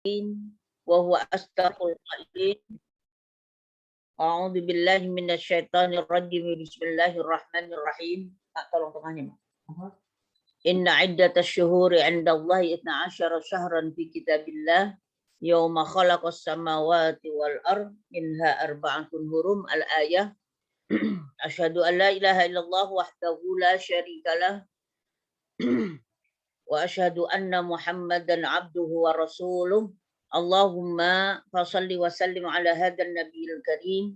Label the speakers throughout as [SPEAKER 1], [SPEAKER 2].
[SPEAKER 1] wa huwa asdaqul qailin. A'udzu billahi minasyaitonir rajim. Bismillahirrahmanirrahim. Tolong tengahnya. Inna iddatash syuhuri 'indallahi 12 syahran fi kitabillah yauma khalaqas samawati wal ard minha arba'atun hurum. Al-ayah. Asyhadu an la ilaha illallah wahdahu la syarikalah wa asyhadu anna Muhammadan abduhu wa rasuluh. Allahumma fashalli wa sallim ala hadzal nabiyil karim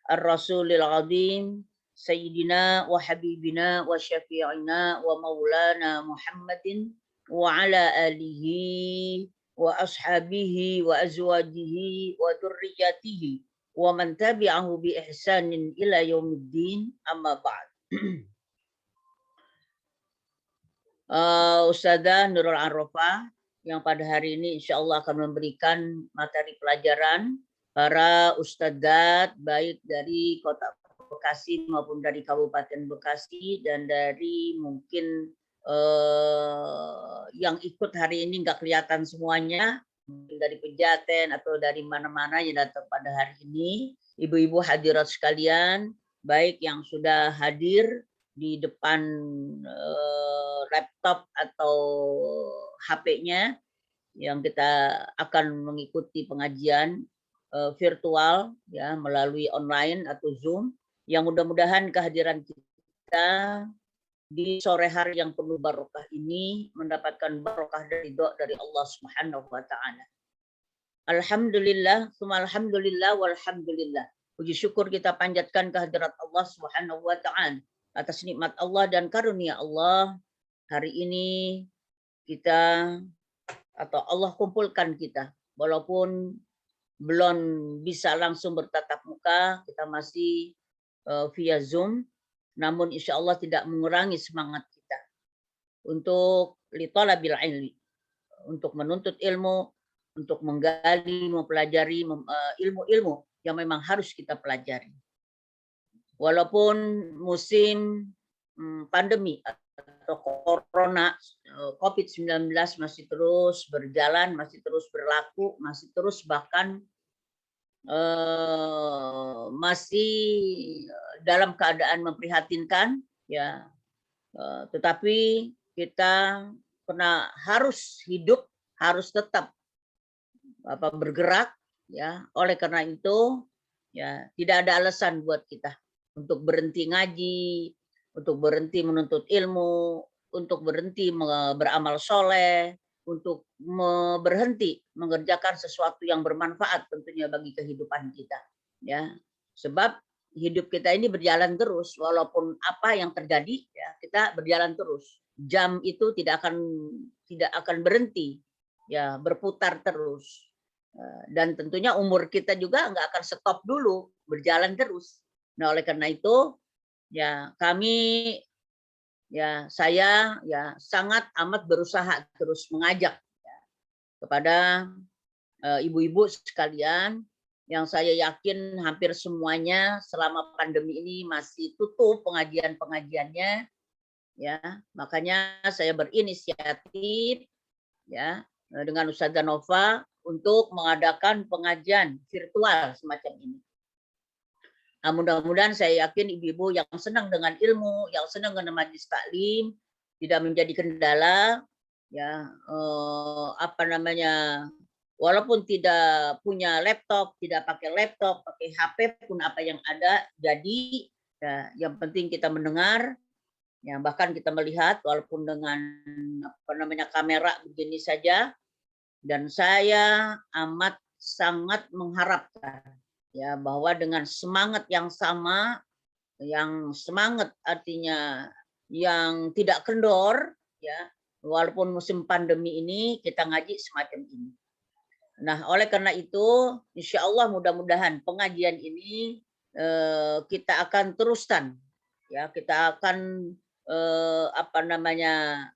[SPEAKER 1] ar-rasulil azim sayyidina wa habibina wa syafi'ina wa maulana Muhammadin wa ala alihi wa ashabihi wa azwajihi wa dzurriyyatihi wa man tabi'ahu bi ihsanin ila yaumiddin, amma ba'd. Ustadzah Nurul Arafah yang pada hari ini insya Allah akan memberikan materi pelajaran para ustadzat baik dari Kota Bekasi maupun dari Kabupaten Bekasi dan dari mungkin yang ikut hari ini nggak kelihatan semuanya, dari Pejaten atau dari mana-mana yang datang pada hari ini. Ibu-ibu hadirat sekalian, baik yang sudah hadir di depan laptop atau HP-nya yang kita akan mengikuti pengajian virtual ya melalui online atau Zoom, yang mudah-mudahan kehadiran kita di sore hari yang penuh barokah ini mendapatkan barokah dari doa dari Allah Subhanahu wa taala. Alhamdulillah, tsumma alhamdulillah walhamdulillah. Puji syukur kita panjatkan kehadirat Allah Subhanahu wa taala atas nikmat Allah dan karunia Allah. Hari ini kita atau Allah kumpulkan kita, walaupun belum bisa langsung bertatap muka, kita masih via Zoom, namun insya Allah tidak mengurangi semangat kita untuk litalabil ilmi, untuk menuntut ilmu, untuk menggali, mempelajari ilmu-ilmu yang memang harus kita pelajari. Walaupun musim pandemi atau corona COVID-19 masih terus berjalan, masih terus berlaku, masih terus bahkan masih dalam keadaan memprihatinkan ya, tetapi kita harus hidup, harus tetap bergerak ya. Oleh karena itu ya tidak ada alasan buat kita untuk berhenti ngaji, untuk berhenti menuntut ilmu, untuk berhenti beramal soleh, untuk berhenti mengerjakan sesuatu yang bermanfaat tentunya bagi kehidupan kita ya. Sebab hidup kita ini berjalan terus, walaupun apa yang terjadi ya kita berjalan terus. Jam itu tidak akan berhenti ya, berputar terus. Dan tentunya umur kita juga nggak akan stop dulu, berjalan terus. Nah, oleh karena itu ya kami ya, saya ya sangat amat berusaha terus mengajak ya, kepada ibu-ibu sekalian yang saya yakin hampir semuanya selama pandemi ini masih tutup pengajian-pengajiannya ya. Makanya saya berinisiatif ya dengan Ustadzah Nova untuk mengadakan pengajian virtual semacam ini. Nah, mudah-mudahan saya yakin ibu-ibu yang senang dengan ilmu, yang senang dengan majelis taklim tidak menjadi kendala ya, walaupun tidak punya laptop, tidak pakai laptop, pakai HP pun apa yang ada jadi ya, yang penting kita mendengar ya, bahkan kita melihat walaupun dengan kamera begini saja. Dan saya amat sangat mengharapkan ya bahwa dengan semangat yang sama, yang semangat artinya yang tidak kendor ya, walaupun musim pandemi ini kita ngaji semacam ini. Nah, oleh karena itu insya Allah mudah-mudahan pengajian ini kita akan teruskan ya, kita akan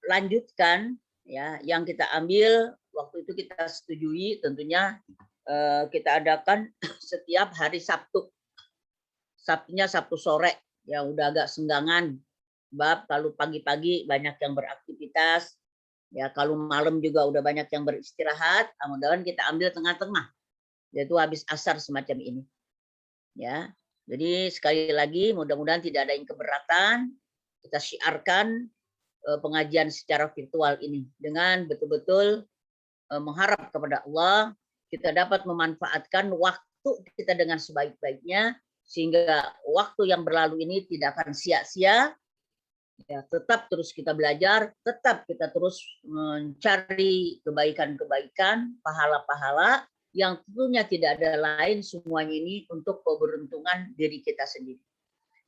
[SPEAKER 1] lanjutkan ya yang kita ambil waktu itu, kita setujui tentunya kita adakan setiap hari Sabtu. Sabtunya Sabtu sore ya, udah agak senggangan bab kalau pagi-pagi banyak yang beraktivitas Ya, kalau malam juga udah banyak yang beristirahat, mudah-mudahan kita ambil tengah-tengah, yaitu habis asar semacam ini. Ya, jadi sekali lagi mudah-mudahan tidak ada yang keberatan. Kita syiarkan pengajian secara virtual ini dengan betul-betul mengharap kepada Allah kita dapat memanfaatkan waktu kita dengan sebaik-baiknya sehingga waktu yang berlalu ini tidak akan sia-sia. Ya, tetap terus kita belajar, tetap kita terus mencari kebaikan-kebaikan, pahala-pahala yang tentunya tidak ada lain semuanya ini untuk keberuntungan diri kita sendiri.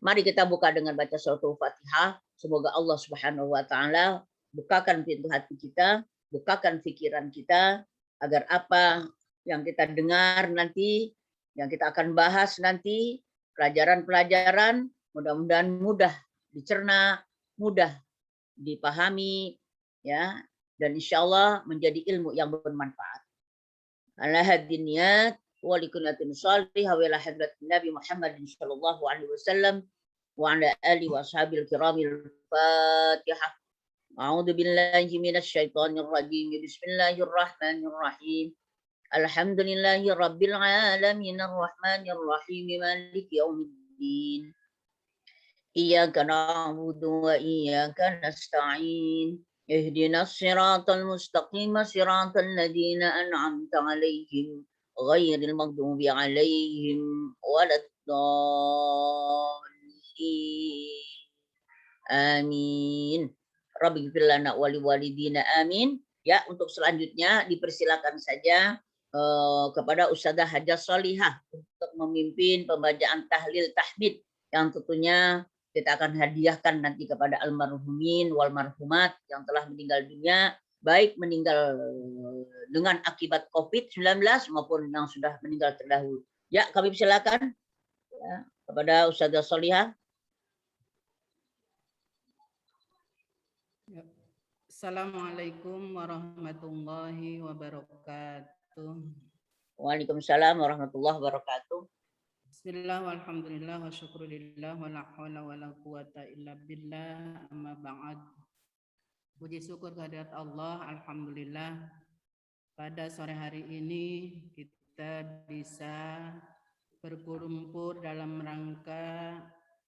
[SPEAKER 1] Mari kita buka dengan baca suratul Fatihah. Semoga Allah Subhanahu wa taala bukakan pintu hati kita, bukakan pikiran kita agar apa yang kita dengar nanti, yang kita akan bahas nanti, pelajaran-pelajaran mudah-mudahan mudah dicerna, mudah dipahami, ya, dan insya Allah menjadi ilmu yang bermanfaat. Ala hadin niyat wa likunatin salih wa ila hadrat Nabi Muhammad sallallahu alaihi wasallam wa ala alihi wa ashabil kiramil Fatihah. A'udzu billahi minasy syaithanir rajim. Bismillahirrahmanirrahim. Alhamdulillahi rabbil alamin arrahmanir rahim maliki yaumiddin. إياك نعبد وإياك نستعين اهدنا الصراط المستقيم صراط الذين أنعمت عليهم غير المغضوب عليهم ولا الضالين آمين Rabbi ighfir lana wa liwalidina amin. Ya, untuk selanjutnya dipersilakan saja kepada Ustazah Hajah Sholihah untuk memimpin pembacaan tahlil tahmid yang tentunya kita akan hadiahkan nanti kepada almarhumin wal marhumat yang telah meninggal dunia, baik meninggal dengan akibat COVID-19 maupun yang sudah meninggal terdahulu. Ya, kami persilakan ya, kepada Ustazah Sholihah.
[SPEAKER 2] Assalamualaikum warahmatullahi wabarakatuh.
[SPEAKER 1] Waalaikumsalam warahmatullahi wabarakatuh.
[SPEAKER 2] Bismillah walhamdulillah wa syukurillah wa la hawla wa la quwata illa billah amma ba'd. Puji syukur kehadirat Allah, alhamdulillah pada sore hari ini kita bisa berkumpul dalam rangka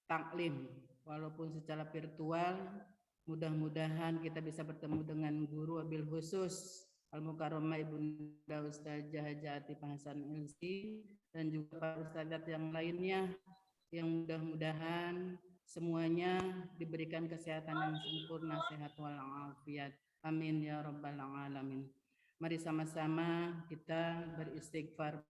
[SPEAKER 2] taklim walaupun secara virtual. Mudah-mudahan kita bisa bertemu dengan guru wabil khusus Al-Mukarramah Ibunda Ustazah Hajah Atifah Hasan Ilsi dan juga para ustadzat yang lainnya yang mudah-mudahan semuanya diberikan kesehatan yang sempurna, sehat walafiat. Amin ya rabbal alamin. Mari sama-sama kita beristighfar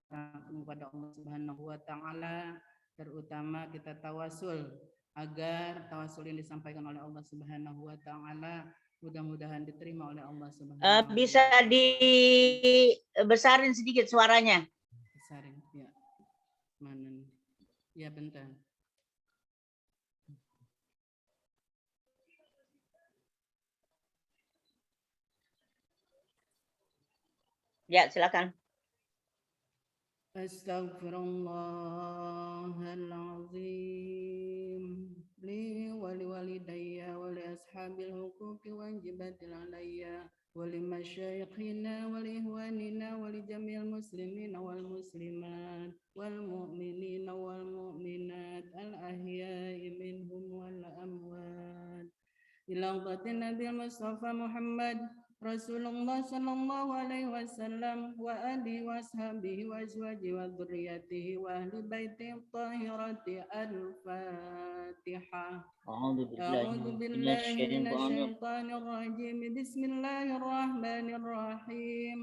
[SPEAKER 2] kepada Allah Subhanahu wa taala, terutama kita tawasul agar tawasul yang disampaikan oleh Allah Subhanahu wa taala mudah-mudahan diterima oleh Allah Subhanahu wa taala.
[SPEAKER 1] Bisa dibesarin sedikit suaranya.
[SPEAKER 2] Besarin, ya. Mana? Ya, bentar.
[SPEAKER 1] Ya, silakan.
[SPEAKER 2] Astaghfirullahalazim li wa liwalidayya wa li ashabil huquqi wajibatil alayya wa li masyayikhina wa li ihwanina wa li jamil muslimina wal muslimat wal mu'minina wal mu'minat al ahya'i minhum wal amwat ila qatin nabi Mustafa Muhammad Rasulullah sallallahu alaihi wasallam wa alihi wa ashabihi wa azwajihi wa dzurriyyatihi wa ahli baitihi thahirati al-Fatihah. A'udzu billahi minasyaitonir rajim. Bismillahirrahmanirrahim.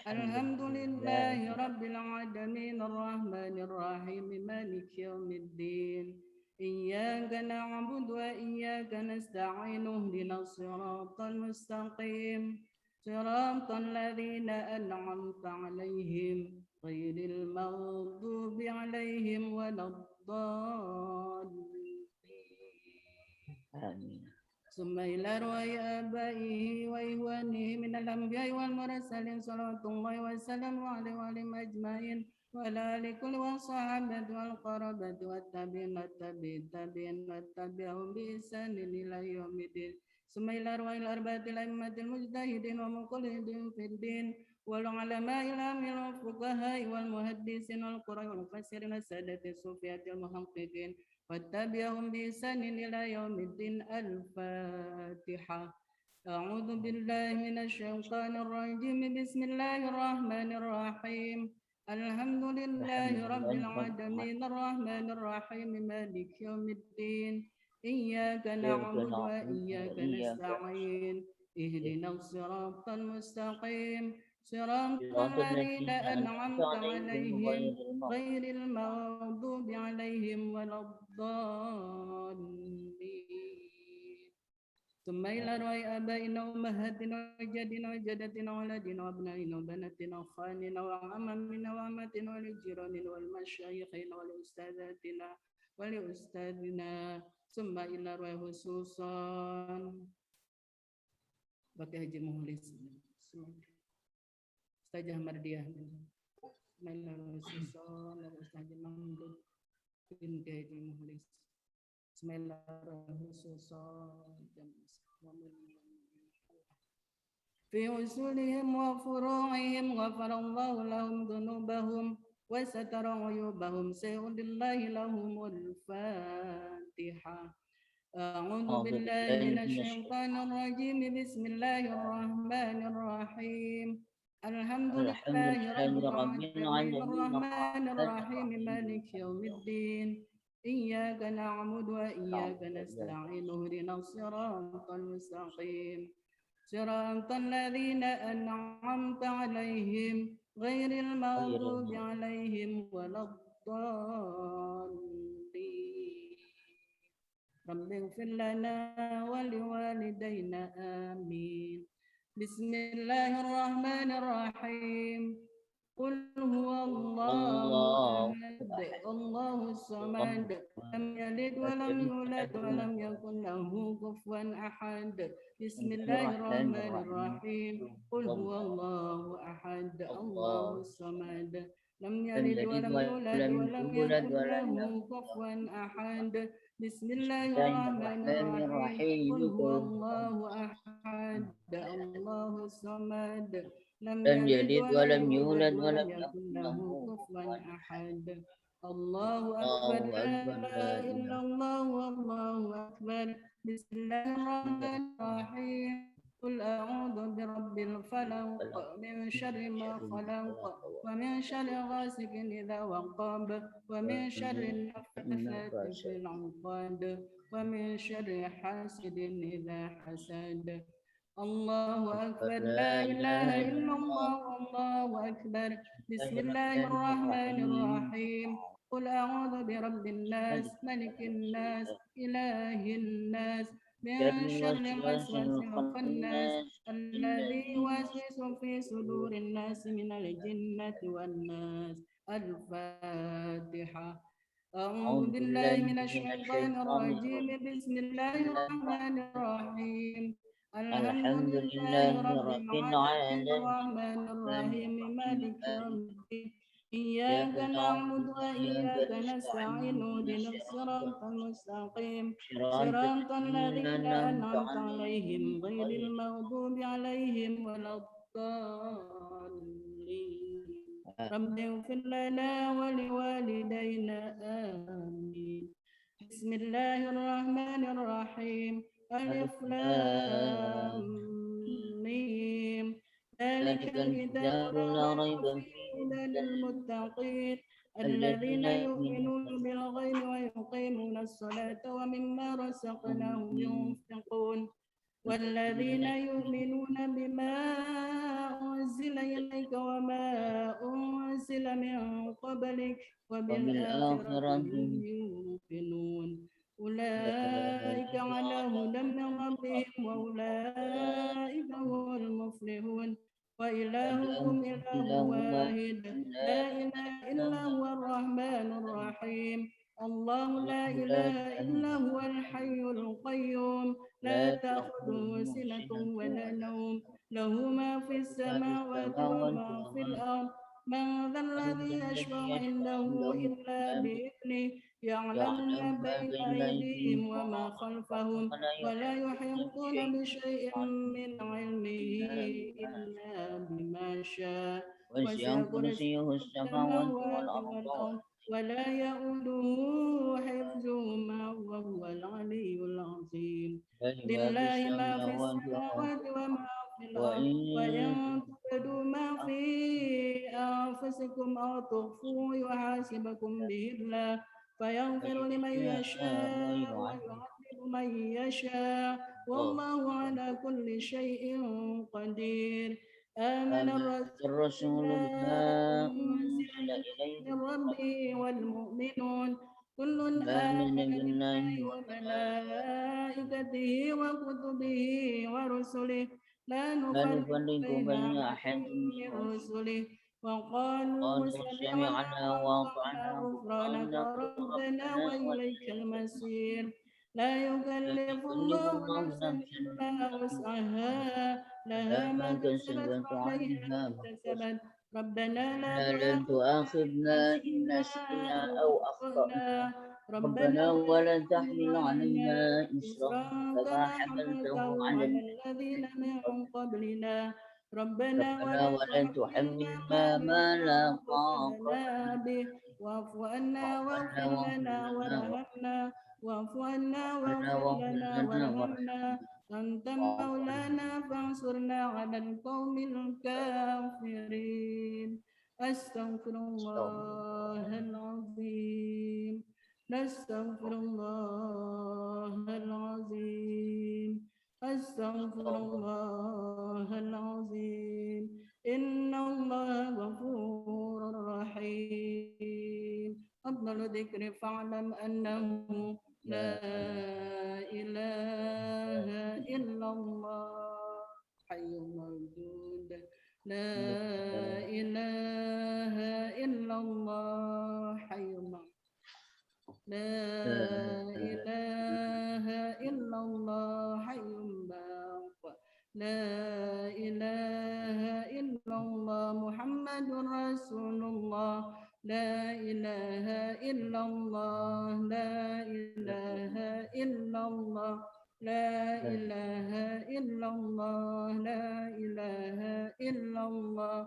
[SPEAKER 2] Alhamdulillahi rabbil alamin arrahmanir rahim maliki yaumiddin. إياك نعبد وإياك نستعين اهدنا الصراط المستقيم صراط الذين أنعمت عليهم غير المغضوب عليهم ولا الضالين ثم إلى رواي آبائه وإخوانه من الأنبياء والمرسلين صلوات الله وسلامه عليه وعليهم أجمعين وعلى كل والصحابة والقرابة والتابعين والتابعين والتابعين بإحسان إلى يوم الدين ثم إلى أرواح الأربعة الأئمة المجتهدين ومقلدين في الدين والعلماء العاملين والفقهاء والمحدثين والقراء والمفسرين السادة الصوفية المحققين واتبعهم بإحسان إلى يوم الدين. الفاتحة. أعوذ بالله من الشيطان الرجيم. بسم الله الرحمن الرحيم. الحمد لله رب العالمين الرحمن الرحيم مالك يوم الدين. إياك نعبد وإياك نستعين. اهدنا الصراط المستقيم صراط الذين أنعمت عليهم غير المغضوب عليهم ولا الضالين. ثم إلى رأي آبائنا وأمهاتنا وجدنا وجدتنا وولدنا وأبنائنا وبناتنا وخالنا وعمامنا وعماتنا ولجيراننا والمشايخنا ولأستاذاتنا ولأستاذنا. ثم إلى رأي خصوصا Bapak Haji Muhlis Ustazah Mardiah Bismillahirrahmanirrahim. Ustaz Haji Mamdud binti Haji Muhlis Bismillahirrahmanirrahim. في أصولهم وفروعهم غفر الله لهم ذنوبهم وستر عيوبهم سيغفر الله لهم. الفاتحة. أعوذ بالله من الشيطان الرجيم. بسم الله الرحمن الرحيم. الحمد لله رب العالمين الرحمن الرحيم مالك يوم الدين. إياك نعبد وإياك نستعين. اهدنا الصراط المستقيم صراط الذين أنعمت عليهم غير المغضوب عليهم ولا الضالين. رب اغفر لنا ولوالدينا آمين. بسم الله الرحمن الرحيم. قل هو الله أحد الله الصمد لم يلد ولم يولد ولم يكن له كفوا أحد. بسم الله الرحمن الرحيم. قل هو الله أحد الله الصمد لم يلد ولم يولد ولم يكن له كفوا أحد. بسم الله الرحمن الرحيم. قل هو الله أحد الله الصمد لم يلد ولم يولد ولم يكن له كفوا أحد. الله أكبر لا إله إلا الله والله أكبر. بسم الله الرحمن الرحيم. قل أعوذ برب الفلق من شر ما خلق ومن شر غاسق إذا وقب ومن شر النفاثات في العقد ومن شر حاسد إذا حسد. الله أكبر لا إله إلا الله والله أكبر. بسم الله الرحمن الرحيم. قل أعوذ برب الناس ملك الناس إله الناس من شر الوسواس الخناس الذي يوسوس في صدور الناس من الجنة والناس. الفاتحة. أعوذ بالله من الشيطان الرجيم. بسم الله الرحمن الرحيم. الحمد لله رب العالمين الرحمن الرحيم مالك يوم الدين. إياك نعبد وإياك نستعين. اهدنا الصراط المستقيم صراط الذين أنعمت عليهم غير المغضوب عليهم ولا الضالين. رب اغفر لنا ولوالدينا آمين. بسم الله الرحمن الرحيم. ألف لام ميم. ذلك الكتاب لا ريب فيه هدى للمتقين الذين يؤمنون بالغيب ويقيمون الصلاة ومما رزقناهم ينفقون والذين يؤمنون بما أنزل إليك وما أنزل من قبلك وبالآخرة هم يوقنون. أولئك على هدى من ربهم وأولئك هم المفلحون. وإلهكم إله واحد لا إله إلا هو الرحمن الرحيم. الله لا إله إلا هو الحي القيوم لا تأخذه سنة ولا نوم له ما في السماوات وما في الأرض من ذا الذي يشفع عنده إلا بإذنه يعلم ما بين أيديهم وما خلفهم ولا يحيطون بشيء من علمه إلا بما شاء وسع
[SPEAKER 1] وسع
[SPEAKER 2] كرسيه
[SPEAKER 1] كرسيه السماوات
[SPEAKER 2] السماوات
[SPEAKER 1] والأرض
[SPEAKER 2] والأرض ولا يؤوده حفظهما وهو العلي العظيم لله ما في السماوات وما في الأرض وإن
[SPEAKER 1] وإن
[SPEAKER 2] تبدوا ما في أنفسكم أو تخفوه يحاسبكم به الله فيغفر لمن
[SPEAKER 1] يشاء
[SPEAKER 2] يشاء
[SPEAKER 1] ويعذب
[SPEAKER 2] ويعذب من يشاء والله على كل شيء قدير آمن
[SPEAKER 1] آمن
[SPEAKER 2] الرسول
[SPEAKER 1] الرسول
[SPEAKER 2] بما
[SPEAKER 1] بما
[SPEAKER 2] أنزل
[SPEAKER 1] أنزل إليه
[SPEAKER 2] من ربه والمؤمنون كل
[SPEAKER 1] آمن
[SPEAKER 2] آمن
[SPEAKER 1] بالله
[SPEAKER 2] بالله وملائكته وكتبه ورسله لا
[SPEAKER 1] لا
[SPEAKER 2] نفرق
[SPEAKER 1] نفرق
[SPEAKER 2] بين
[SPEAKER 1] بين
[SPEAKER 2] أحد
[SPEAKER 1] أحد من
[SPEAKER 2] من
[SPEAKER 1] رسله
[SPEAKER 2] رسله وقالوا
[SPEAKER 1] قالوا
[SPEAKER 2] سمعنا
[SPEAKER 1] سمعنا
[SPEAKER 2] وأطعنا
[SPEAKER 1] وأطعنا
[SPEAKER 2] غفرانك
[SPEAKER 1] غفرانك
[SPEAKER 2] ربنا
[SPEAKER 1] ربنا
[SPEAKER 2] وإليك
[SPEAKER 1] وإليك
[SPEAKER 2] المصير لا
[SPEAKER 1] لا
[SPEAKER 2] يكلف
[SPEAKER 1] يكلف
[SPEAKER 2] الله
[SPEAKER 1] الله
[SPEAKER 2] نفسا
[SPEAKER 1] نفسا
[SPEAKER 2] إلا
[SPEAKER 1] إلا
[SPEAKER 2] وسعها لها
[SPEAKER 1] لها
[SPEAKER 2] ما
[SPEAKER 1] ما
[SPEAKER 2] كسبت
[SPEAKER 1] كسبت
[SPEAKER 2] وعليها ما
[SPEAKER 1] وعليها ما اكتسبت
[SPEAKER 2] اكتسبت ربنا لا
[SPEAKER 1] ربنا لن
[SPEAKER 2] تؤاخذنا إن
[SPEAKER 1] تؤاخذنا إن
[SPEAKER 2] نسينا
[SPEAKER 1] نسينا
[SPEAKER 2] أو
[SPEAKER 1] أو
[SPEAKER 2] أخطأنا
[SPEAKER 1] أخطأنا
[SPEAKER 2] ربنا
[SPEAKER 1] ربنا
[SPEAKER 2] ولا
[SPEAKER 1] ولا
[SPEAKER 2] تحمل
[SPEAKER 1] تحمل
[SPEAKER 2] علينا
[SPEAKER 1] علينا إصرا
[SPEAKER 2] إصرا
[SPEAKER 1] كما
[SPEAKER 2] كما
[SPEAKER 1] حملته
[SPEAKER 2] حملته
[SPEAKER 1] على
[SPEAKER 2] على
[SPEAKER 1] الذين
[SPEAKER 2] الذين
[SPEAKER 1] من
[SPEAKER 2] من
[SPEAKER 1] قبلنا
[SPEAKER 2] قبلنا ربنا
[SPEAKER 1] ربنا
[SPEAKER 2] ولا
[SPEAKER 1] ولا
[SPEAKER 2] تحملنا ما
[SPEAKER 1] تحملنا
[SPEAKER 2] لا
[SPEAKER 1] ما لا
[SPEAKER 2] طاقة
[SPEAKER 1] طاقة
[SPEAKER 2] لنا به واعف عنا
[SPEAKER 1] واعف عنا
[SPEAKER 2] واغفر
[SPEAKER 1] واغفر
[SPEAKER 2] لنا
[SPEAKER 1] لنا
[SPEAKER 2] وارحمنا واعف عنا
[SPEAKER 1] وارحمنا
[SPEAKER 2] واغفر
[SPEAKER 1] واغفر
[SPEAKER 2] لنا
[SPEAKER 1] لنا
[SPEAKER 2] وارحمنا
[SPEAKER 1] وارحمنا
[SPEAKER 2] أنت
[SPEAKER 1] واعف عنا
[SPEAKER 2] مولانا فانصرنا على القوم الكافرين أستغفر الله العظيم نستغفر الله العظيم أستغفر الله العظيم إن الله غفور رحيم أفضل ذكر فاعلم أنه لا إله إلا الله حي موجود لا إله إلا الله حي موجود لا إله إلا الله حي باق لا إله إلا الله محمد رسول الله لا إله إلا الله لا إله إلا الله لا إله إلا الله لا إله إلا الله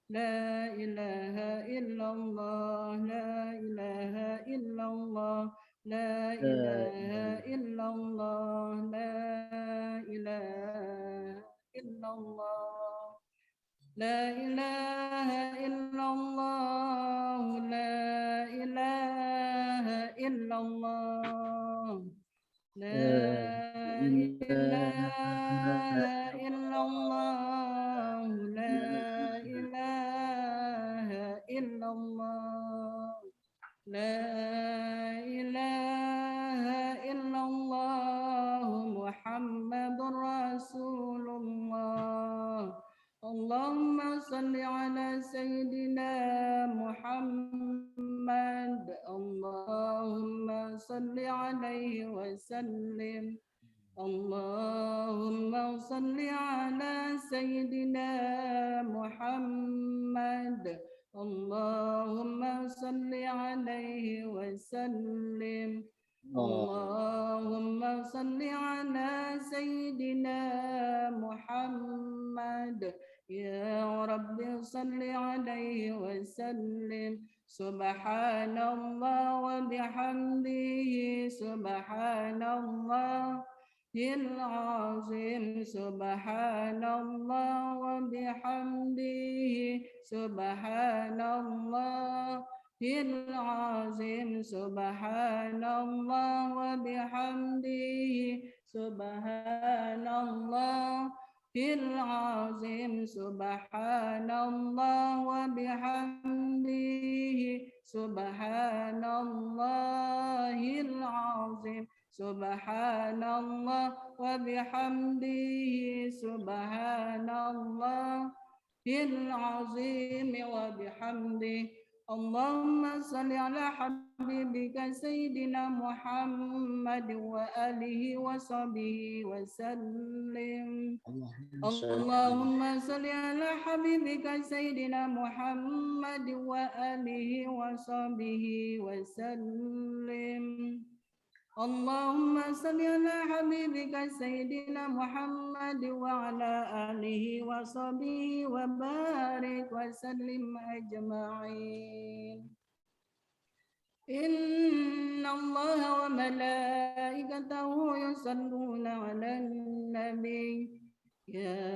[SPEAKER 2] لا إله إلا الله لا إله إلا الله لا إله إلا الله لا إله إلا الله لا إله إلا الله لا إله إلا الله لا إله إلا الله لا إله إلا الله لا إله إلا الله محمد رسول الله اللهم صل على سيدنا محمد اللهم صل عليه وسلم اللهم صل على سيدنا محمد اللهم صل عليه وسلم اللهم صل على سيدنا محمد يا رب صل عليه وسلم سبحان الله وبحمده سبحان الله العظيم سبحان الله وبحمده سبحان الله العظيم سبحان الله وبحمده سبحان الله العظيم سبحان الله وبحمده سبحان الله العظيم سبحان الله وبحمده سبحان الله العظيم وبحمده اللهم صل على حبيبك سيدنا محمد وآله وصحبه وسلم. اللهم صل على حبيبك سيدنا محمد وآله وصحبه وسلم. اللهم صل على حبيبك سيدنا محمد وعلى آله وصحبه وبارك وسلم أجمعين. إن الله وملائكته يصلون على النبي يا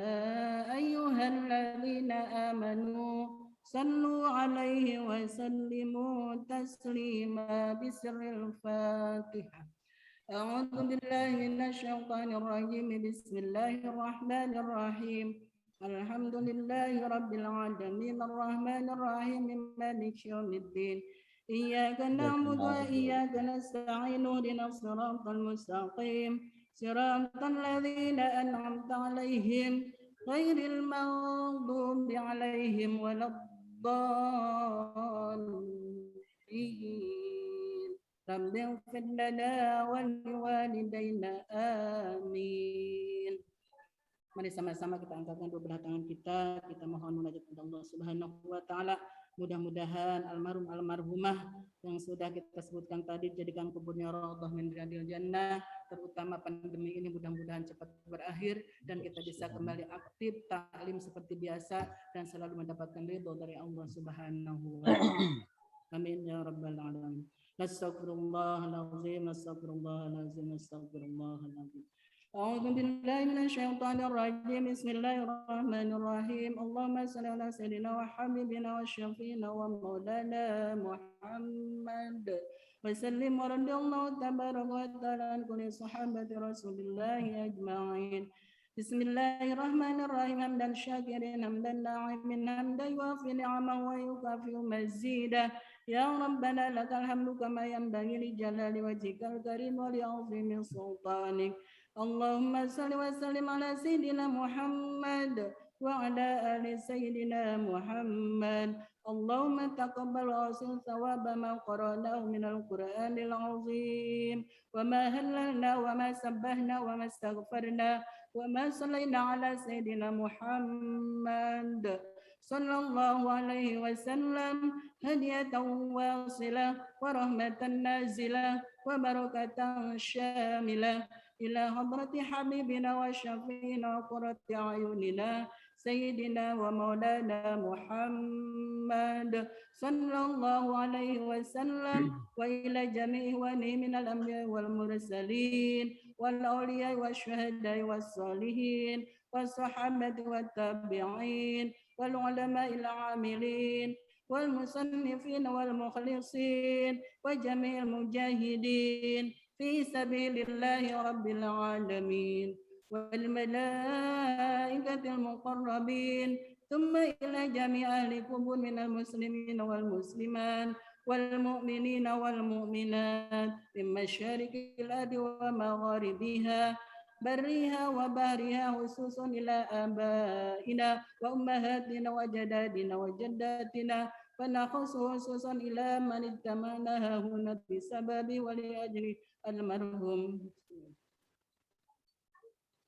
[SPEAKER 2] أيها الذين آمنوا صلوا عليه وسلموا تسليما بسر الفاتحة. أعوذ بالله من الشيطان الرجيم. بسم الله الرحمن الرحيم. الحمد لله رب العالمين الرحمن الرحيم مالك يوم الدين. إياك نعبد وإياك نستعين اهدنا الصراط المستقيم صراط الذين أنعمت عليهم غير المغضوب عليهم ولا الضالين. رب اغفر لنا ولوالدينا آمين. Mari sama-sama kita angkatkan kedua tangan kita mohon munajat kepada Allah Subhanahu wa taala. Mudah-mudahan almarhum almarhumah yang sudah kita sebutkan tadi dijadikan kuburnya raudhah min riyadil jannah, terutama pandemi ini mudah-mudahan cepat berakhir dan kita bisa kembali aktif taklim seperti biasa dan selalu mendapatkan ridho dari Allah Subhanahu wa taala. Amin ya rabbal alamin. Astaghfirullahalazim, astaghfirullahalazim, astaghfirullahalazim. أعوذ بالله من الشيطان الرجيم. بسم الله الرحمن الرحيم. اللهم صل على سيدنا وحبيبنا وشفينا ومولانا محمد وسلم ورضي الله تبارك وتعالى عن كل صحابة رسول الله أجمعين. بسم الله الرحمن الرحيم. حمدا شاكرين حمدا ناعمين حمدا يوافي نعمه ويكافئ مزيدا. يا ربنا لك الحمد كما ينبغي لجلال وجهك الكريم ولعظيم سلطانك. اللهم صل وسلم على سيدنا محمد وعلى آل سيدنا محمد. اللهم تقبل وأحسن ثواب ما قرأناه من القرآن العظيم وما هللنا وما سبحنا وما استغفرنا وما صلينا على سيدنا محمد صلى الله عليه وسلم هدية واصلة ورحمة نازلة وبركة شاملة إلى حضرة حبيبنا وشفينا وقرة أعيننا سيدنا ومولانا محمد صلى الله عليه وسلم وإلى جميع من الأنبياء والمرسلين والأولياء والشهداء والصالحين والصحابة والتابعين والعلماء العاملين والمصنفين والمخلصين وجميع المجاهدين في سبيل الله رب العالمين والملائكة المقربين ثم إلى جميع أهل القبور من المسلمين والمسلمات والمؤمنين والمؤمنات من مشارق الأرض ومغاربها برها وبحرها خصوصا إلى آبائنا وأمهاتنا وجدادنا وجداتنا ونخص خصوصا إلى من اجتمعنا هنا بسبب ولأجل المرحوم.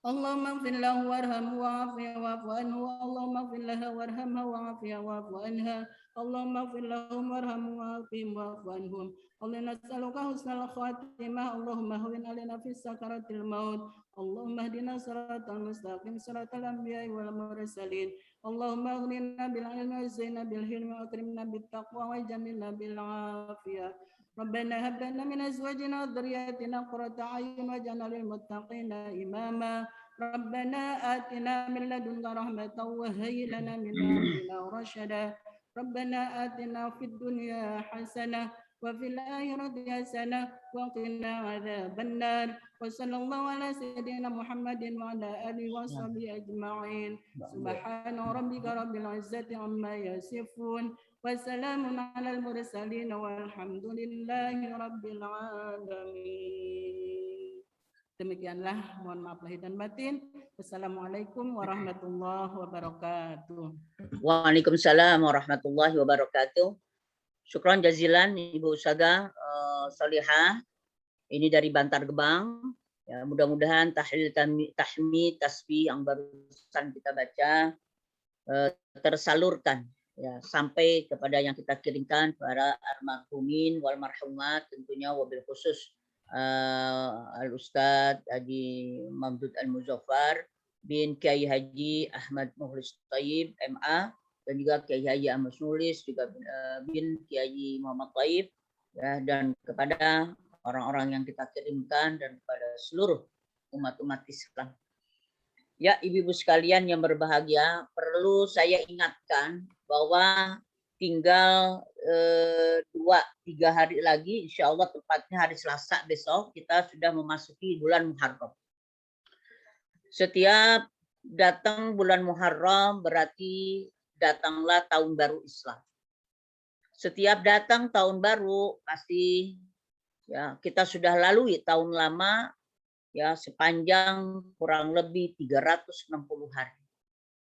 [SPEAKER 2] اللهم اغفر له وارحمه وعافيه واعف عنه. اللهم اغفر لها وارحمها وعافيه واعف عنها. اللهم اغفر لهم وارحمهم وعافهم واعف عنهم. اللهم نسألك حسن الخاتمة. اللهم هون علينا في سكرات الموت. اللهم اهدنا صراط المستقيم صراط الأنبياء والمرسلين. اللهم اغننا بالعلم وزينا بالحلم واكرمنا بالتقوى وجملنا بالعافية. ربنا هب لنا من ازواجنا وذرياتنا قرة اعين واجعلنا للمتقين اماما. ربنا آتنا من لدنك رحمة وهيئ لنا من امرنا رشدا. ربنا آتنا في الدنيا حسنة وفي الآخرة حسنة وقنا عذاب النار. وصلى الله على سيدنا محمد وعلى آله وصحبه أجمعين. سبحان ربك رب العزة عما يصفون وسلام على المرسلين والحمد لله rabbil alamin. Demikianlah, mohon maaf lahir dan batin. Wassalamualaikum warahmatullahi wabarakatuh.
[SPEAKER 1] Waalaikumsalam warahmatullahi wabarakatuh. Syukran jazilan Ibu Ustazah Solihah. Ini dari Bantar Gebang. Ya, mudah-mudahan tahlil tahmid tasbih yang barusan kita baca tersalurkan ya sampai kepada yang kita kirimkan para almarhumin wal marhumat, tentunya wabil khusus Al Ustadz Haji Mamdud Al Muzaffar bin Kiai Haji Ahmad Mukhlis Taib MA, dan juga Kiai Haji Ahmad Nulis juga bin Kiai Muhammad Taib ya, dan kepada orang-orang yang kita kirimkan dan kepada seluruh umat-umat Islam. Ya, ibu-ibu sekalian yang berbahagia, perlu saya ingatkan bahwa tinggal 2-3 hari lagi, insya Allah tepatnya hari Selasa besok, kita sudah memasuki bulan Muharram. Setiap datang bulan Muharram berarti datanglah tahun baru Islam. Setiap datang tahun baru pasti ya kita sudah lalui tahun lama ya sepanjang kurang lebih 360 hari.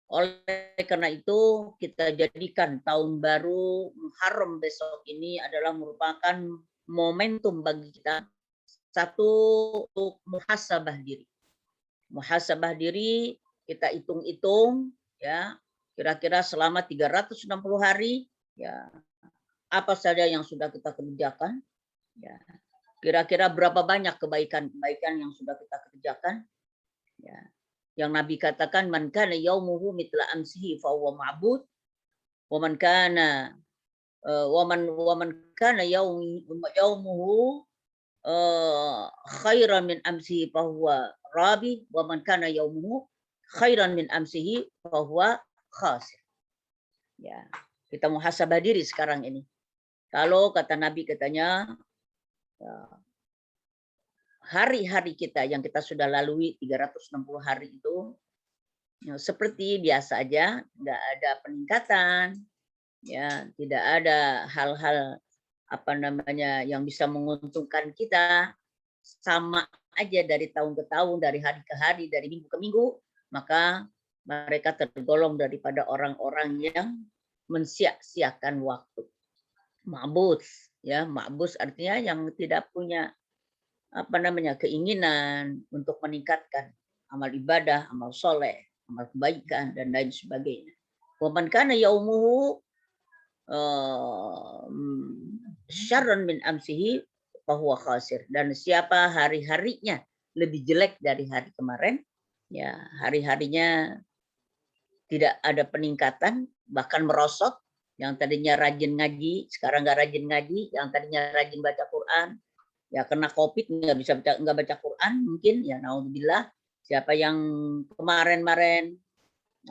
[SPEAKER 1] Oleh karena itu kita jadikan tahun baru Muharram besok ini adalah merupakan momentum bagi kita satu untuk muhasabah diri. Muhasabah diri kita hitung-hitung ya kira-kira selama 360 hari ya apa saja yang sudah kita kerjakan ya. Kira-kira berapa banyak kebaikan-kebaikan yang sudah kita kerjakan? Ya. Yang Nabi katakan, man kana yaumuhu mitla amsihi fa huwa ma'bud, wa man kana yaumuhu khairan min amsihi fa huwa rabi, wa man kana yaumuhu khairan min amsihi fa huwa khasir. Ya, kita muhasabah diri sekarang ini. Kalau kata Nabi katanya hari-hari kita yang kita sudah lalui 360 hari itu ya, seperti biasa aja, nggak ada peningkatan, ya tidak ada hal-hal apa namanya yang bisa menguntungkan kita, sama aja dari tahun ke tahun, dari hari ke hari, dari minggu ke minggu, maka mereka tergolong daripada orang-orang yang mensia-siakan waktu. Ma'bus, ya ma'bus artinya yang tidak punya apa namanya keinginan untuk meningkatkan amal ibadah, amal soleh, amal kebaikan dan lain sebagainya. Waman kana yaumuhu syarran min amsihi fahuwa khasir, dan siapa hari-harinya lebih jelek dari hari kemarin, ya hari-harinya tidak ada peningkatan, bahkan merosot. Yang tadinya rajin ngaji, sekarang nggak rajin ngaji. Yang tadinya rajin baca Quran, ya kena COVID nggak baca Quran mungkin. Ya naudzubillah. Siapa yang kemarin-kemarin,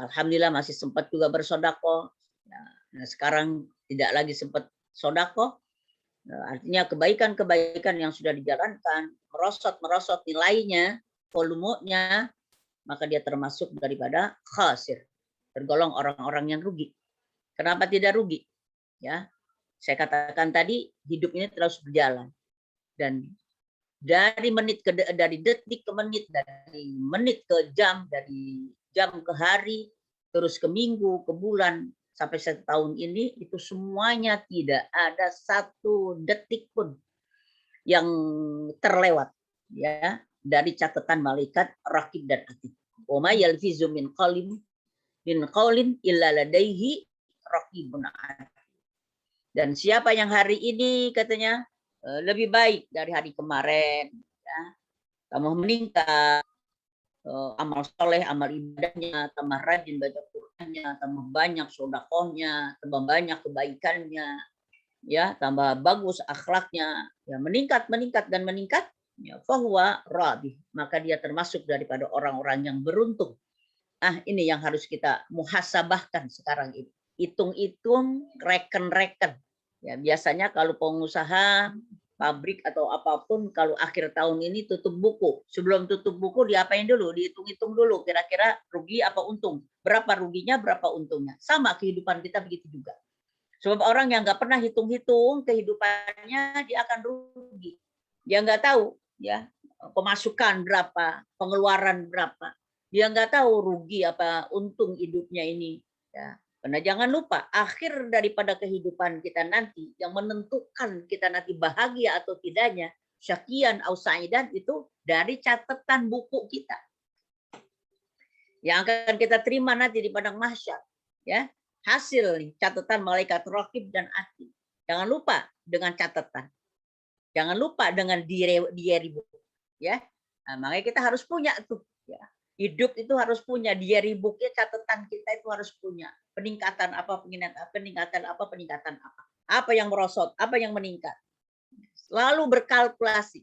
[SPEAKER 1] alhamdulillah masih sempat juga bersodako. Ya, nah sekarang tidak lagi sempat sodako. Nah, artinya kebaikan-kebaikan yang sudah dijalankan merosot nilainya, volumenya, maka dia termasuk daripada khasir, tergolong orang-orang yang rugi. Kenapa tidak rugi? Ya, saya katakan tadi hidup ini terus berjalan dan dari detik ke menit, dari menit ke jam, dari jam ke hari, terus ke minggu, ke bulan, sampai setahun ini itu semuanya tidak ada satu detik pun yang terlewat ya dari catatan malaikat raqib dan atid. Wa ma yalfizu min qaulin illa ladaihi raqibun atid. Dan siapa yang hari ini katanya lebih baik dari hari kemarin, ya, tambah meningkat amal soleh, amal ibadahnya, tambah rajin baca Qur'annya, tambah banyak sedekahnya, tambah banyak kebaikannya, ya, tambah bagus akhlaknya, ya meningkat, ya, fahuwa rabi, maka dia termasuk daripada orang-orang yang beruntung. Ini yang harus kita muhasabahkan sekarang ini. Hitung-hitung, reken-reken. Ya, biasanya kalau pengusaha pabrik atau apapun kalau akhir tahun ini tutup buku. Sebelum tutup buku diapain dulu? Dihitung-hitung dulu kira-kira rugi apa untung. Berapa ruginya, berapa untungnya. Sama kehidupan kita begitu juga. Sebab orang yang nggak pernah hitung-hitung kehidupannya dia akan rugi. Dia nggak tahu ya pemasukan berapa, pengeluaran berapa. Dia nggak tahu rugi apa untung hidupnya ini. Ya. Karena jangan lupa, akhir daripada kehidupan kita nanti, yang menentukan kita nanti bahagia atau tidaknya, syakian au sa'idan, itu dari catatan buku kita. Yang akan kita terima nanti di padang mahsyar. Ya, hasil nih, catatan malaikat raqib dan atid. Jangan lupa dengan catatan. Jangan lupa dengan diary book. Ya, nah, makanya kita harus punya tuh. Ya. Hidup itu harus punya diary booknya, catatan kita itu harus punya peningkatan apa, peningkatan apa yang merosot, apa yang meningkat. Selalu berkalkulasi.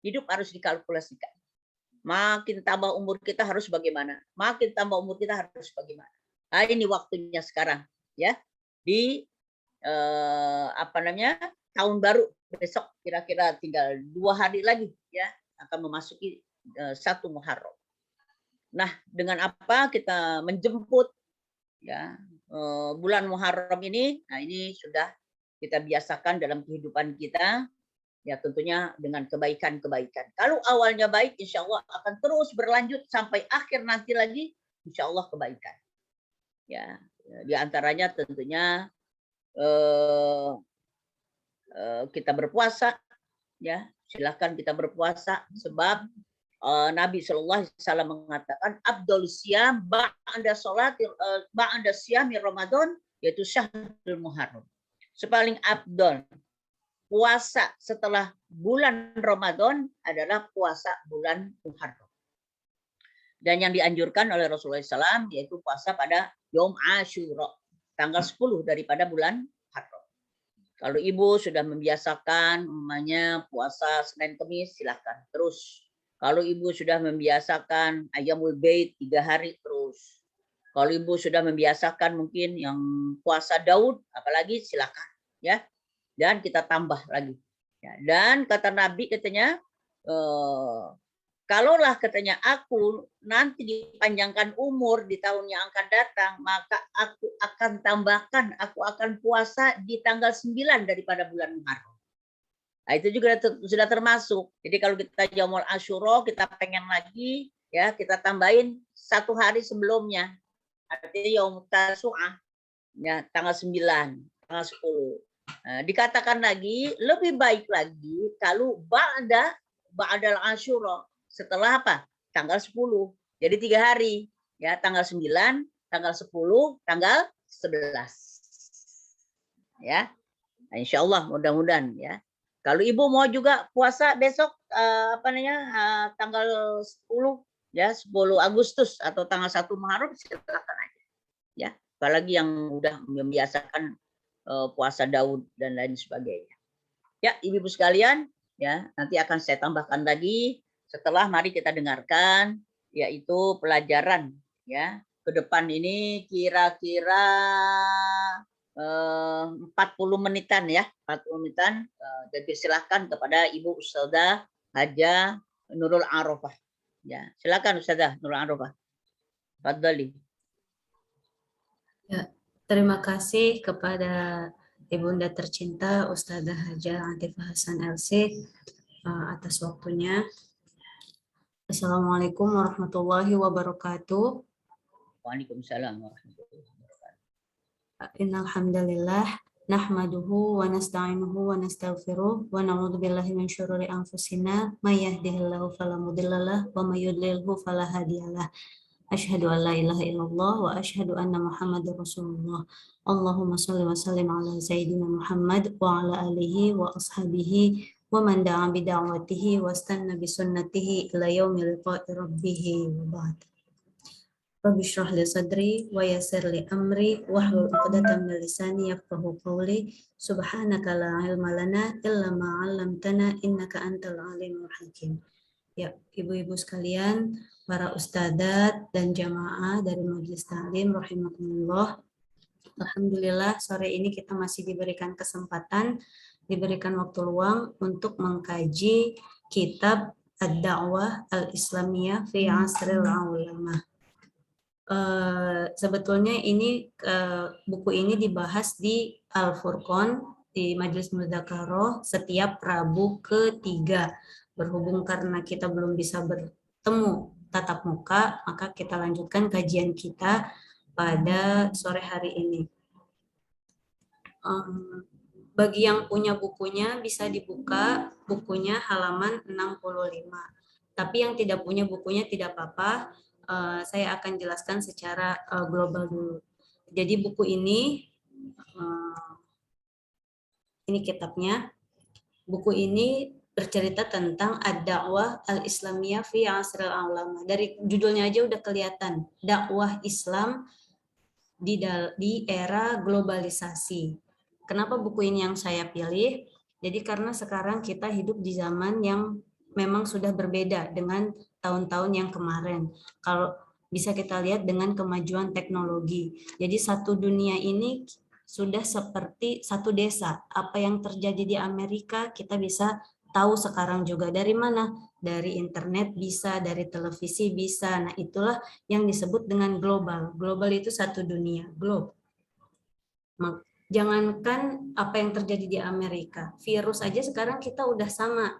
[SPEAKER 1] Hidup harus dikalkulasikan. Makin tambah umur kita harus bagaimana? Makin tambah umur kita harus bagaimana? Nah, ini waktunya sekarang, ya. Di tahun baru besok kira-kira tinggal 2 hari lagi, ya, akan memasuki 1 Muharram. Nah, dengan apa kita menjemput ya bulan Muharram ini? Nah, ini sudah kita biasakan dalam kehidupan kita, ya tentunya dengan kebaikan-kebaikan. Kalau awalnya baik, insya Allah akan terus berlanjut sampai akhir nanti lagi, insya Allah kebaikan. Ya, di antaranya tentunya kita berpuasa, ya silakan kita berpuasa sebab Nabi Shallallahu Alaihi Wasallam mengatakan Abdul Siyam ba'da sholat ba'da siyami Ramadan, yaitu syahrul Muharram. Sepaling abdul puasa setelah bulan Ramadan adalah puasa bulan Muharram. Dan yang dianjurkan oleh Rasulullah SAW yaitu puasa pada Yom Ashura, tanggal 10 daripada bulan Muharram. Kalau ibu sudah membiasakan namanya puasa Senin Kamis, silakan terus. Kalau ibu sudah membiasakan Ayyamul Bait 3 hari terus. Kalau ibu sudah membiasakan mungkin yang puasa Daud, apalagi silakan, ya. Dan kita tambah lagi. Ya, dan kata Nabi katanya, kalaulah katanya aku nanti dipanjangkan umur di tahun yang akan datang, maka aku akan tambahkan, aku akan puasa di tanggal 9 daripada bulan Muharram. Nah, itu juga sudah termasuk. Jadi kalau kita Yaumul Asyura, kita pengen lagi, ya kita tambahin 1 hari sebelumnya. Artinya Yaum Tasu'ah, ya tanggal 9, tanggal 10. Nah, dikatakan lagi lebih baik lagi kalau ba'dal Asyura, setelah apa? Tanggal 10. Jadi 3 hari, ya tanggal 9, tanggal 10, tanggal 11. Ya. Nah, insya Allah mudah-mudahan ya. Kalau ibu mau juga puasa besok tanggal 10 ya 10 Agustus atau tanggal 1 Muharram, silakan aja. Ya, apalagi yang udah membiasakan puasa Daud dan lain sebagainya. Ya, ibu-ibu sekalian, ya, nanti akan saya tambahkan lagi setelah mari kita dengarkan yaitu pelajaran ya. Ke depan ini kira-kira 40 menitan ya, 40 menitan. Jadi silakan kepada Ibu Ustazah Haja Nurul Arafah. Ya, silakan Ustazah Nurul Arafah. Fadhali.
[SPEAKER 3] Ya, terima kasih kepada Ibunda tercinta Ustazah Haja Atifah Hasan LC atas waktunya. Assalamualaikum warahmatullahi wabarakatuh.
[SPEAKER 1] Waalaikumsalam warahmatullahi wabarakatuh.
[SPEAKER 3] Innal hamdalillah nahmaduhu wa nasta'inuhu wa nastaghfiruh wa na'udzu billahi min syururi anfusina may yahdihillahu fala mudhillalah wa may yudlilhu fala hadiyalah. Asyhadu an la ilaha illallah wa asyhadu anna Muhammadar Rasulullah. Allahumma shalli wa sallim ala sayyidina Muhammad wa ala alihi wa ashabihi wa man da'a bi da'watihi wa istanna bi sunnatihi ila yaumil liqa'i rabbih wa ba'd. Rabbi shrah li sadri wa yassir li amri wahlul 'uqdatam min lisani yafqahu qawli. Subhanaka la ilma lana illa ma 'allamtana innaka antal alimul hakim. Ya, ibu-ibu sekalian, para ustadzat dan jamaah dari Majelis Ta'lim rahimakumullah. Alhamdulillah sore ini kita masih diberikan kesempatan, diberikan waktu luang untuk mengkaji kitab Ad-Da'wah Al-Islamiyah fi Asril Ulama. Sebetulnya ini buku ini dibahas di Al-Furqan di Majelis Mudzakarah setiap Rabu ketiga. Berhubung karena kita belum bisa bertemu tatap muka, maka kita lanjutkan kajian kita pada sore hari ini. Bagi yang punya bukunya bisa dibuka bukunya halaman 65. Tapi yang tidak punya bukunya tidak apa-apa, saya akan jelaskan secara global dulu. Jadi buku ini kitabnya. Buku ini bercerita tentang ad-da'wah al-islamiyah fi asril ulama. Dari judulnya aja udah kelihatan, dakwah Islam di era globalisasi. Kenapa buku ini yang saya pilih? Jadi karena sekarang kita hidup di zaman yang memang sudah berbeda dengan tahun-tahun yang kemarin. Kalau bisa kita lihat dengan kemajuan teknologi. Jadi satu dunia ini sudah seperti satu desa. Apa yang terjadi di Amerika kita bisa tahu sekarang juga. Dari mana? Dari internet bisa, dari televisi bisa. Nah, itulah yang disebut dengan global. Global itu satu dunia, globe. Jangankan apa yang terjadi di Amerika, virus aja sekarang kita udah sama.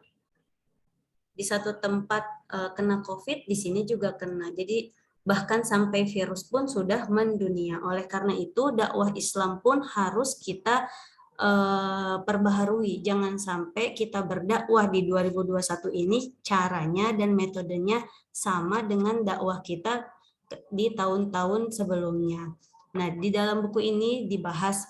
[SPEAKER 3] Di satu tempat kena COVID, di sini juga kena. Jadi bahkan sampai virus pun sudah mendunia. Oleh karena itu dakwah Islam pun harus kita perbaharui. Jangan sampai kita berdakwah di 2021 ini caranya dan metodenya sama dengan dakwah kita di tahun-tahun sebelumnya. Nah, di dalam buku ini dibahas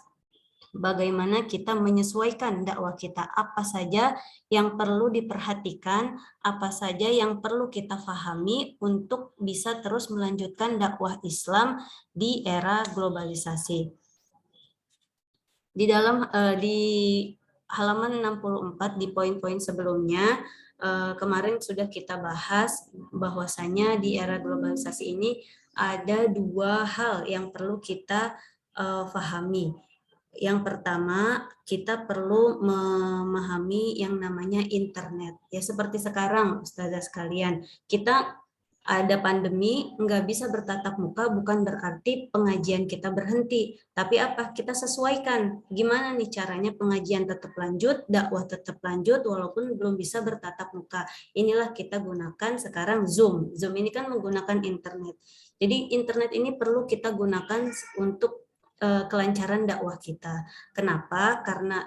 [SPEAKER 3] bagaimana kita menyesuaikan dakwah kita, apa saja yang perlu diperhatikan, apa saja yang perlu kita pahami untuk bisa terus melanjutkan dakwah Islam di era globalisasi. Di dalam di halaman 64 di poin-poin sebelumnya kemarin sudah kita bahas bahwasanya di era globalisasi ini ada dua hal yang perlu kita pahami. Yang pertama, kita perlu memahami yang namanya internet. Ya seperti sekarang, Ustazah sekalian, kita ada pandemi, nggak bisa bertatap muka, bukan berarti pengajian kita berhenti. Tapi apa? Kita sesuaikan. Gimana nih caranya pengajian tetap lanjut, dakwah tetap lanjut, walaupun belum bisa bertatap muka. Inilah kita gunakan sekarang Zoom. Zoom ini kan menggunakan internet. Jadi internet ini perlu kita gunakan untuk kelancaran dakwah kita. Kenapa? Karena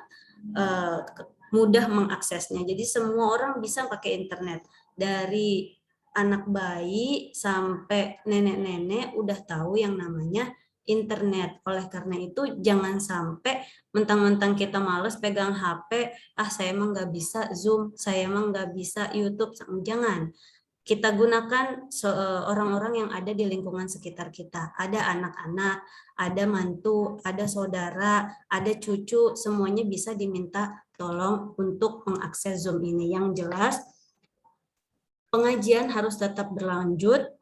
[SPEAKER 3] mudah mengaksesnya. Jadi semua orang bisa pakai internet. Dari anak bayi sampai nenek-nenek udah tahu yang namanya internet. Oleh karena itu jangan sampai mentang-mentang kita males pegang HP, saya emang nggak bisa Zoom, saya emang nggak bisa YouTube. Jangan. Kita gunakan orang-orang yang ada di lingkungan sekitar kita. Ada anak-anak, ada mantu, ada saudara, ada cucu, semuanya bisa diminta tolong untuk mengakses Zoom ini. Yang jelas, pengajian harus tetap berlanjut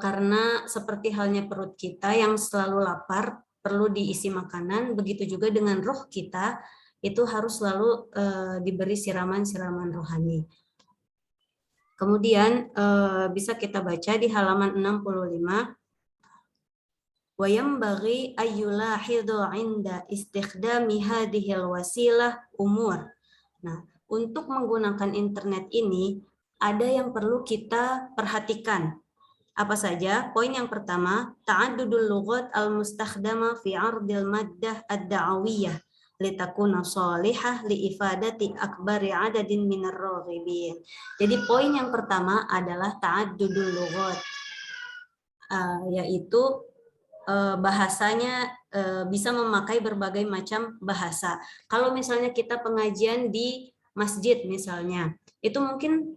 [SPEAKER 3] karena seperti halnya perut kita yang selalu lapar, perlu diisi makanan, begitu juga dengan roh kita, itu harus selalu diberi siraman-siraman rohani. Kemudian bisa kita baca di halaman 65. Wa yambaghi ayyulahidu 'inda istikhdami hadhil wasilah umur. Nah, untuk menggunakan internet ini ada yang perlu kita perhatikan. Apa saja? Poin yang pertama, ta'addudul lughat al-mustakhdama fi 'ardil maddah ad-da'awiyah litakuna shalihah liifadati akbari adadin minar raghibin. Jadi poin yang pertama adalah ta'addudul lughat, yaitu bahasanya bisa memakai berbagai macam bahasa. Kalau misalnya kita pengajian di masjid misalnya, itu mungkin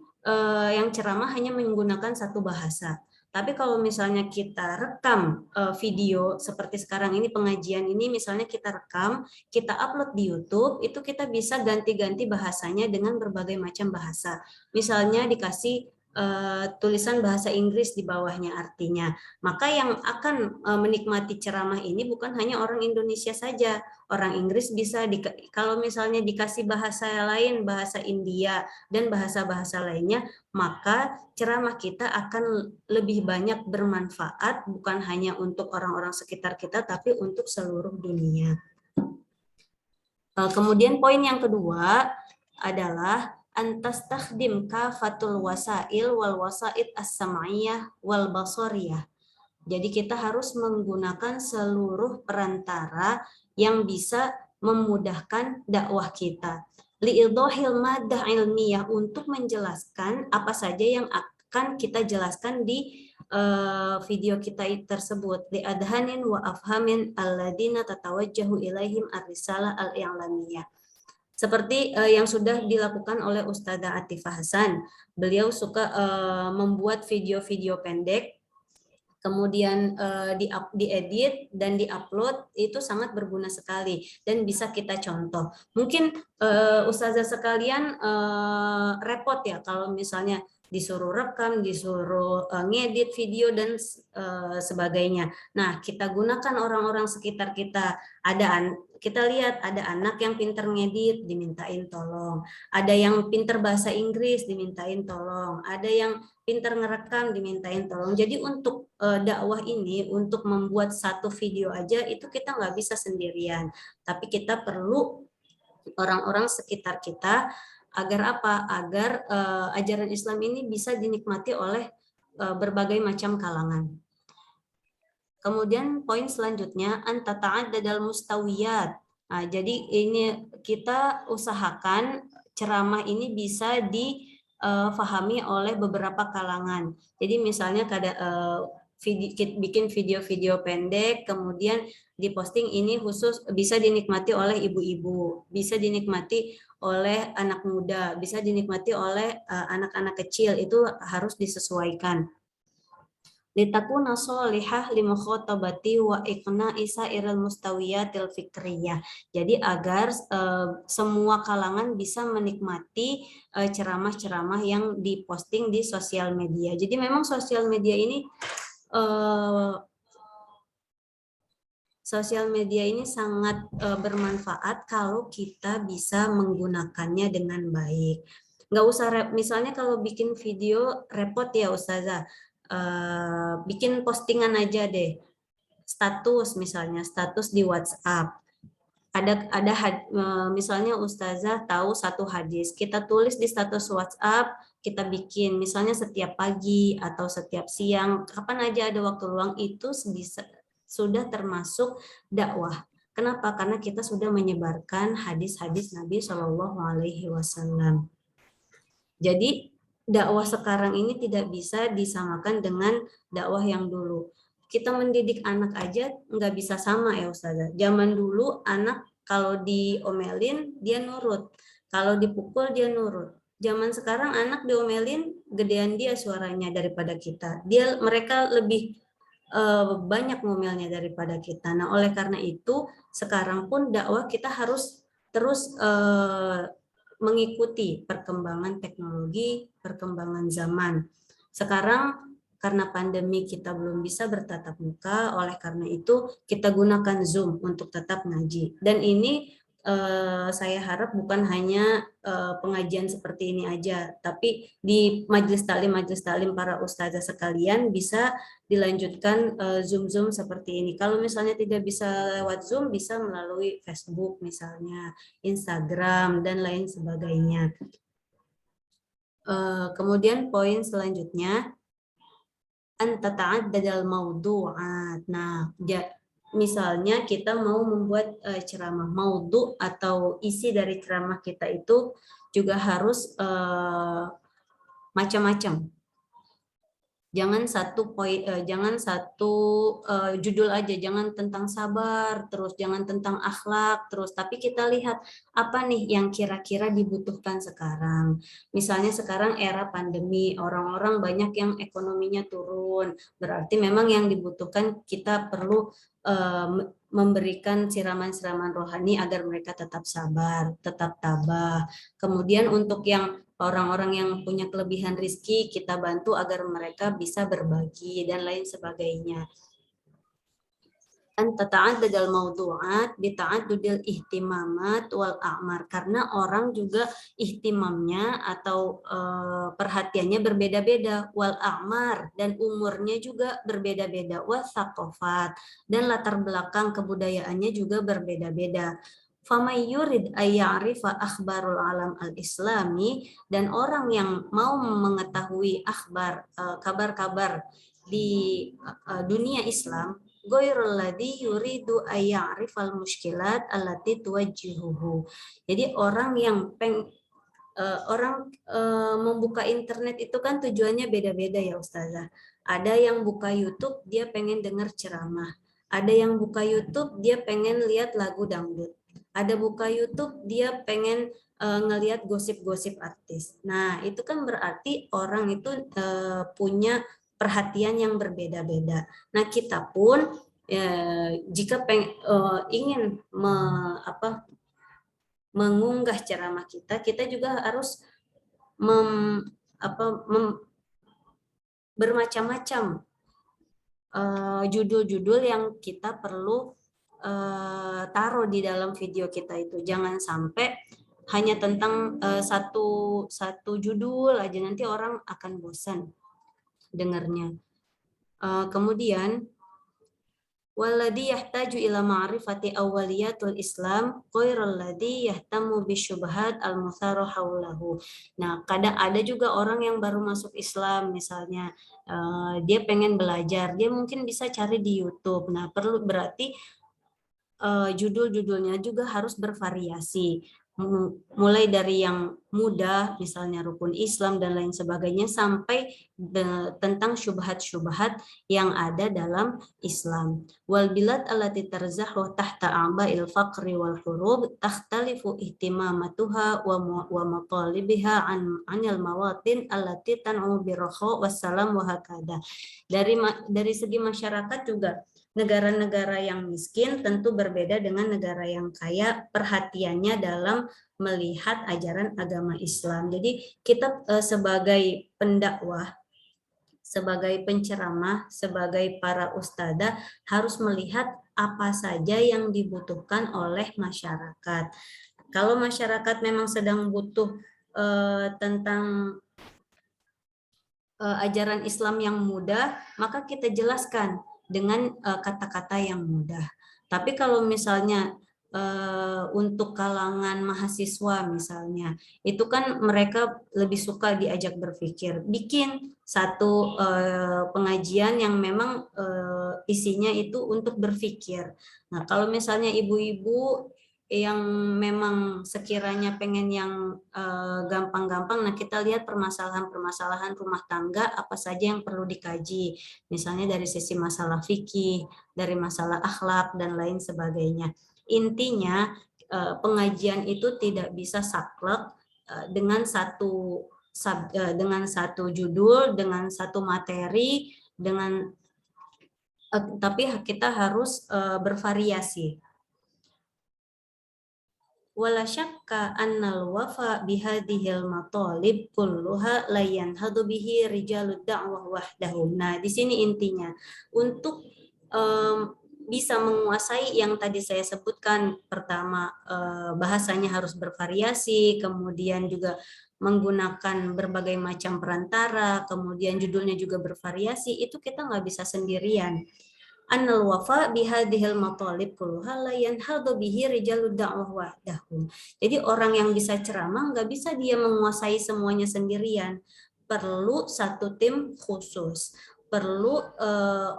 [SPEAKER 3] yang ceramah hanya menggunakan satu bahasa. Tapi kalau misalnya kita rekam video seperti sekarang ini pengajian ini, misalnya kita rekam, kita upload di YouTube, itu kita bisa ganti-ganti bahasanya dengan berbagai macam bahasa. Misalnya dikasih tulisan bahasa Inggris di bawahnya artinya. Maka yang akan menikmati ceramah ini bukan hanya orang Indonesia saja. Orang Inggris bisa, kalau misalnya dikasih bahasa lain, bahasa India, dan bahasa-bahasa lainnya, maka ceramah kita akan lebih banyak bermanfaat, bukan hanya untuk orang-orang sekitar kita, tapi untuk seluruh dunia. Kemudian poin yang kedua adalah antastakhdim kafatul wasail wal wasaid as-sam'iyah wal basariyah. Jadi kita harus menggunakan seluruh perantara yang bisa memudahkan dakwah kita. Li'idhahil madah ilmiah, untuk menjelaskan apa saja yang akan kita jelaskan di video kita tersebut. Li'adhanin wa afhamin alladina tatawajjahu ilaihim ar-risalah al-i'lamiyah. Seperti yang sudah dilakukan oleh Ustadzah Atifah Hasan. Beliau suka membuat video-video pendek, kemudian diedit dan diupload, itu sangat berguna sekali dan bisa kita contoh. Mungkin ustazah sekalian repot ya kalau misalnya disuruh rekam, disuruh ngedit video dan sebagainya. Nah, kita gunakan orang-orang sekitar kita. Kita lihat ada anak yang pinter ngedit, dimintain tolong. Ada yang pinter bahasa Inggris, dimintain tolong. Ada yang pinter ngerekam, dimintain tolong. Jadi untuk dakwah ini, untuk membuat satu video aja itu kita nggak bisa sendirian, tapi kita perlu orang-orang sekitar kita. Agar apa? Agar ajaran Islam ini bisa dinikmati oleh berbagai macam kalangan. Kemudian poin selanjutnya, antata'addadal mustawiyat. Nah, jadi ini kita usahakan ceramah ini bisa difahami oleh beberapa kalangan. Jadi misalnya bikin video-video pendek, kemudian diposting, ini khusus bisa dinikmati oleh ibu-ibu, bisa dinikmati oleh anak muda, bisa dinikmati oleh anak-anak kecil, itu harus disesuaikan. Litakuna sholihah limukhotabati wa iqna'i sairil mustawiyatil fikriyah. Jadi agar semua kalangan bisa menikmati ceramah-ceramah yang diposting di sosial media. Jadi memang sosial media ini sangat bermanfaat kalau kita bisa menggunakannya dengan baik. Nggak usah misalnya kalau bikin video repot ya Ustazah. Bikin postingan aja deh, status misalnya, status di WhatsApp. Misalnya Ustazah tahu satu hadis, kita tulis di status WhatsApp, kita bikin misalnya setiap pagi atau setiap siang, kapan aja ada waktu luang, itu sudah termasuk dakwah. Kenapa? Karena kita sudah menyebarkan hadis-hadis Nabi Shallallahu Alaihi Wasallam. Jadi dakwah sekarang ini tidak bisa disamakan dengan dakwah yang dulu. Kita mendidik anak aja nggak bisa sama ya Ustazah. Zaman dulu anak kalau diomelin dia nurut, kalau dipukul dia nurut. Zaman sekarang anak diomelin gedean dia suaranya daripada kita. Mereka lebih banyak ngomelnya daripada kita. Nah, oleh karena itu sekarang pun dakwah kita harus terus mengikuti perkembangan teknologi, perkembangan zaman. Sekarang karena pandemi kita belum bisa bertatap muka, oleh karena itu kita gunakan Zoom untuk tetap ngaji. Dan ini saya harap bukan hanya pengajian seperti ini aja, tapi di majelis taklim para ustazah sekalian bisa dilanjutkan Zoom seperti ini. Kalau misalnya tidak bisa lewat Zoom, bisa melalui Facebook misalnya, Instagram, dan lain sebagainya. Kemudian poin selanjutnya, antata'addadal maudu'at. Nah, misalnya kita mau membuat ceramah, maudhu atau isi dari ceramah kita itu juga harus macam-macam. Jangan satu judul aja, jangan tentang sabar, terus jangan tentang akhlak, terus tapi kita lihat apa nih yang kira-kira dibutuhkan sekarang. Misalnya sekarang era pandemi, orang-orang banyak yang ekonominya turun, berarti memang yang dibutuhkan kita perlu memberikan siraman-siraman rohani agar mereka tetap sabar, tetap tabah. Kemudian untuk yang orang-orang yang punya kelebihan rezeki, kita bantu agar mereka bisa berbagi dan lain sebagainya. An tata'addadal mawdu'at bita'addudil ihtimamat wal a'mar, karena orang juga ihtimamnya atau perhatiannya berbeda-beda, wal a'mar, dan umurnya juga berbeda-beda, wa thaqafat, dan latar belakang kebudayaannya juga berbeda-beda. Famay yurid ayya'rifa akhbarul alam al-islami, dan orang yang mau mengetahui kabar-kabar dunia Islam, ghairul ladzi yuridu ayya'rifal muskilat allati tuwajjihuhu. Jadi orang yang membuka internet itu kan tujuannya beda-beda ya Ustazah. Ada yang buka YouTube dia pengen dengar ceramah. Ada yang buka YouTube dia pengen lihat lagu dangdut. Ada buka YouTube dia pengen ngelihat gosip-gosip artis. Nah, itu kan berarti orang itu punya perhatian yang berbeda-beda. Nah, kita pun jika ingin mengunggah ceramah kita, kita juga harus bermacam-macam judul-judul yang kita perlu taruh di dalam video kita itu. Jangan sampai hanya tentang satu judul aja, nanti orang akan bosan dengarnya. Kemudian walladhi yahtaju ila ma'rifati awwaliyatul Islam ghairul ladzi yahtamu bisyubhat al-muthara haulahu. Nah, kadang ada juga orang yang baru masuk Islam misalnya, dia pengen belajar, dia mungkin bisa cari di YouTube. Nah, berarti judul-judulnya juga harus bervariasi. Mulai dari yang mudah, misalnya rukun Islam dan lain sebagainya, sampai tentang syubhat-syubhat yang ada dalam Islam. Wal bilad allati tarzahu tahta a'ba'il faqri wal hurub takhtalifu ihtimamatuha wa matalibiha anil mawatin allati tan'u birraha wassalam wa hakada. Dari segi masyarakat juga, negara-negara yang miskin tentu berbeda dengan negara yang kaya perhatiannya dalam melihat ajaran agama Islam. Jadi kita sebagai pendakwah, sebagai penceramah, sebagai para ustadzah harus melihat apa saja yang dibutuhkan oleh masyarakat. Kalau masyarakat memang sedang butuh tentang ajaran Islam yang mudah, maka kita jelaskan dengan kata-kata yang mudah. Tapi kalau misalnya untuk kalangan mahasiswa misalnya, itu kan mereka lebih suka diajak berpikir. Bikin satu pengajian yang memang isinya itu untuk berpikir. Nah, kalau misalnya ibu-ibu yang memang sekiranya pengen yang gampang-gampang, nah kita lihat permasalahan-permasalahan rumah tangga apa saja yang perlu dikaji, misalnya dari sisi masalah fikih, dari masalah akhlak dan lain sebagainya. Intinya pengajian itu tidak bisa saklek dengan satu judul, dengan satu materi, tapi kita harus bervariasi. Wala syakka annal wafa bihadhil matalib kulluha la yanhadu bihi rijalud da'wah wahdahum. Nah, di sini intinya untuk bisa menguasai yang tadi saya sebutkan, pertama bahasanya harus bervariasi, kemudian juga menggunakan berbagai macam perantara, kemudian judulnya juga bervariasi, itu kita nggak bisa sendirian. Annal wafa bihadhil matalib kulluha la yanhadu bihi rijalud da'wah wahdahum. Jadi orang yang bisa ceramah nggak bisa dia menguasai semuanya sendirian. Perlu satu tim khusus. Perlu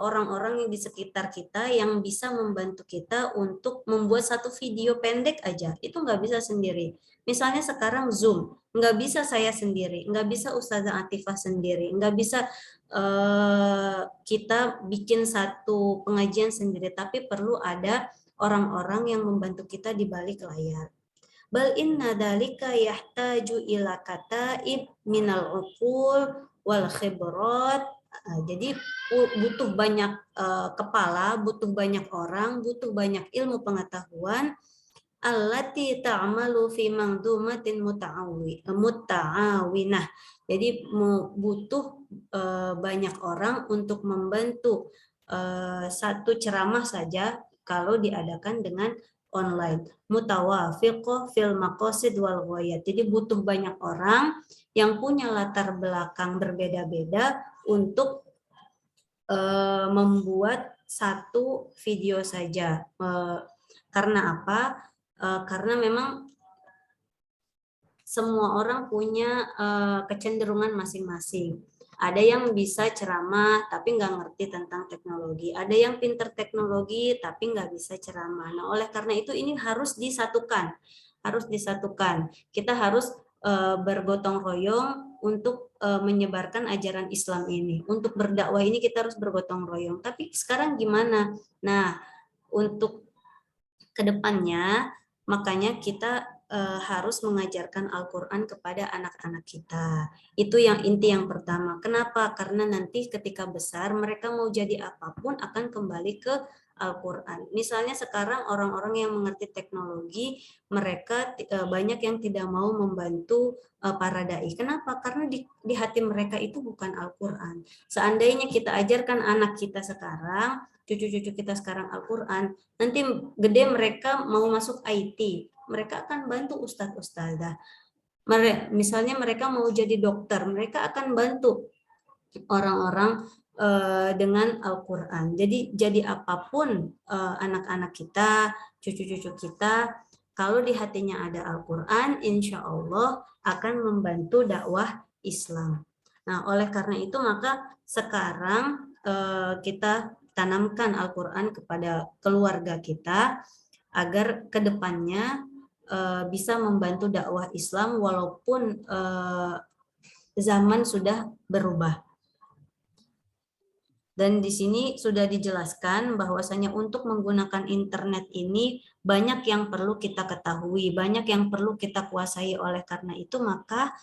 [SPEAKER 3] orang-orang yang di sekitar kita yang bisa membantu kita untuk membuat satu video pendek aja. Itu nggak bisa sendiri. Misalnya sekarang Zoom, nggak bisa saya sendiri, nggak bisa Ustazah Atifah sendiri, nggak bisa kita bikin satu pengajian sendiri, tapi perlu ada orang-orang yang membantu kita di balik layar. Bal inna dalika yahtaju ila kataib minal uqul wal khibrat. Jadi butuh banyak kepala, butuh banyak orang, butuh banyak ilmu pengetahuan allati ta'malu fi mangdumatin muta'awinah. Jadi butuh banyak orang untuk membantu satu ceramah saja kalau diadakan dengan online. Mutawafiqah fil maqasid wal ghayat. Jadi butuh banyak orang yang punya latar belakang berbeda-beda untuk membuat satu video saja. Karena apa? Karena memang semua orang punya kecenderungan masing-masing. Ada yang bisa ceramah tapi nggak ngerti tentang teknologi. Ada yang pinter teknologi tapi nggak bisa ceramah. Nah, oleh karena itu ini harus disatukan. Harus disatukan. Kita harus bergotong royong untuk menyebarkan ajaran Islam ini. Untuk berdakwah ini kita harus bergotong royong. Tapi sekarang gimana? Nah, untuk kedepannya makanya kita harus mengajarkan Al-Quran kepada anak-anak kita. Itu yang inti yang pertama. Kenapa? Karena nanti ketika besar mereka mau jadi apapun akan kembali ke Al-Quran. Misalnya sekarang orang-orang yang mengerti teknologi, mereka banyak yang tidak mau membantu para dai. Kenapa? Karena di hati mereka itu bukan Al-Quran. Seandainya kita ajarkan anak kita sekarang, cucu-cucu kita sekarang Al-Quran, nanti gede mereka mau masuk IT, mereka akan bantu ustadz-ustadzah. Misalnya mereka mau jadi dokter, mereka akan bantu orang-orang dengan Al-Quran. Jadi apapun anak-anak kita, cucu-cucu kita, kalau di hatinya ada Al-Quran, insya Allah akan membantu dakwah Islam. Nah, oleh karena itu maka sekarang kita tanamkan Al-Quran kepada keluarga kita agar kedepannya bisa membantu dakwah Islam walaupun zaman sudah berubah. Dan di sini sudah dijelaskan bahwasanya untuk menggunakan internet ini banyak yang perlu kita ketahui, banyak yang perlu kita kuasai. Oleh karena itu maka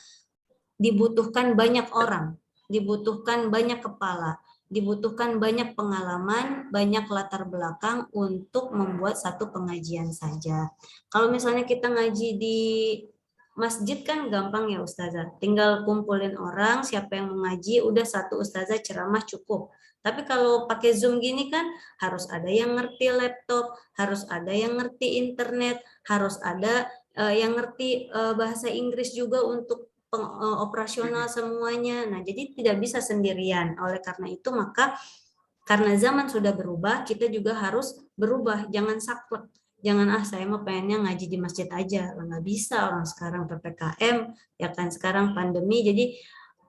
[SPEAKER 3] dibutuhkan banyak orang, dibutuhkan banyak kepala, dibutuhkan banyak pengalaman, banyak latar belakang untuk membuat satu pengajian saja. Kalau misalnya kita ngaji di masjid kan gampang ya ustazah, tinggal kumpulin orang, siapa yang mengaji, udah satu ustazah ceramah cukup. Tapi kalau pakai Zoom gini kan harus ada yang ngerti laptop, harus ada yang ngerti internet, harus ada yang ngerti bahasa Inggris juga untuk operasional semuanya. Nah, jadi tidak bisa sendirian. Oleh karena itu maka karena zaman sudah berubah, kita juga harus berubah. Jangan saklek. Jangan saya mau pengennya ngaji di masjid aja. Nggak bisa, orang sekarang PPKM, ya kan sekarang pandemi. Jadi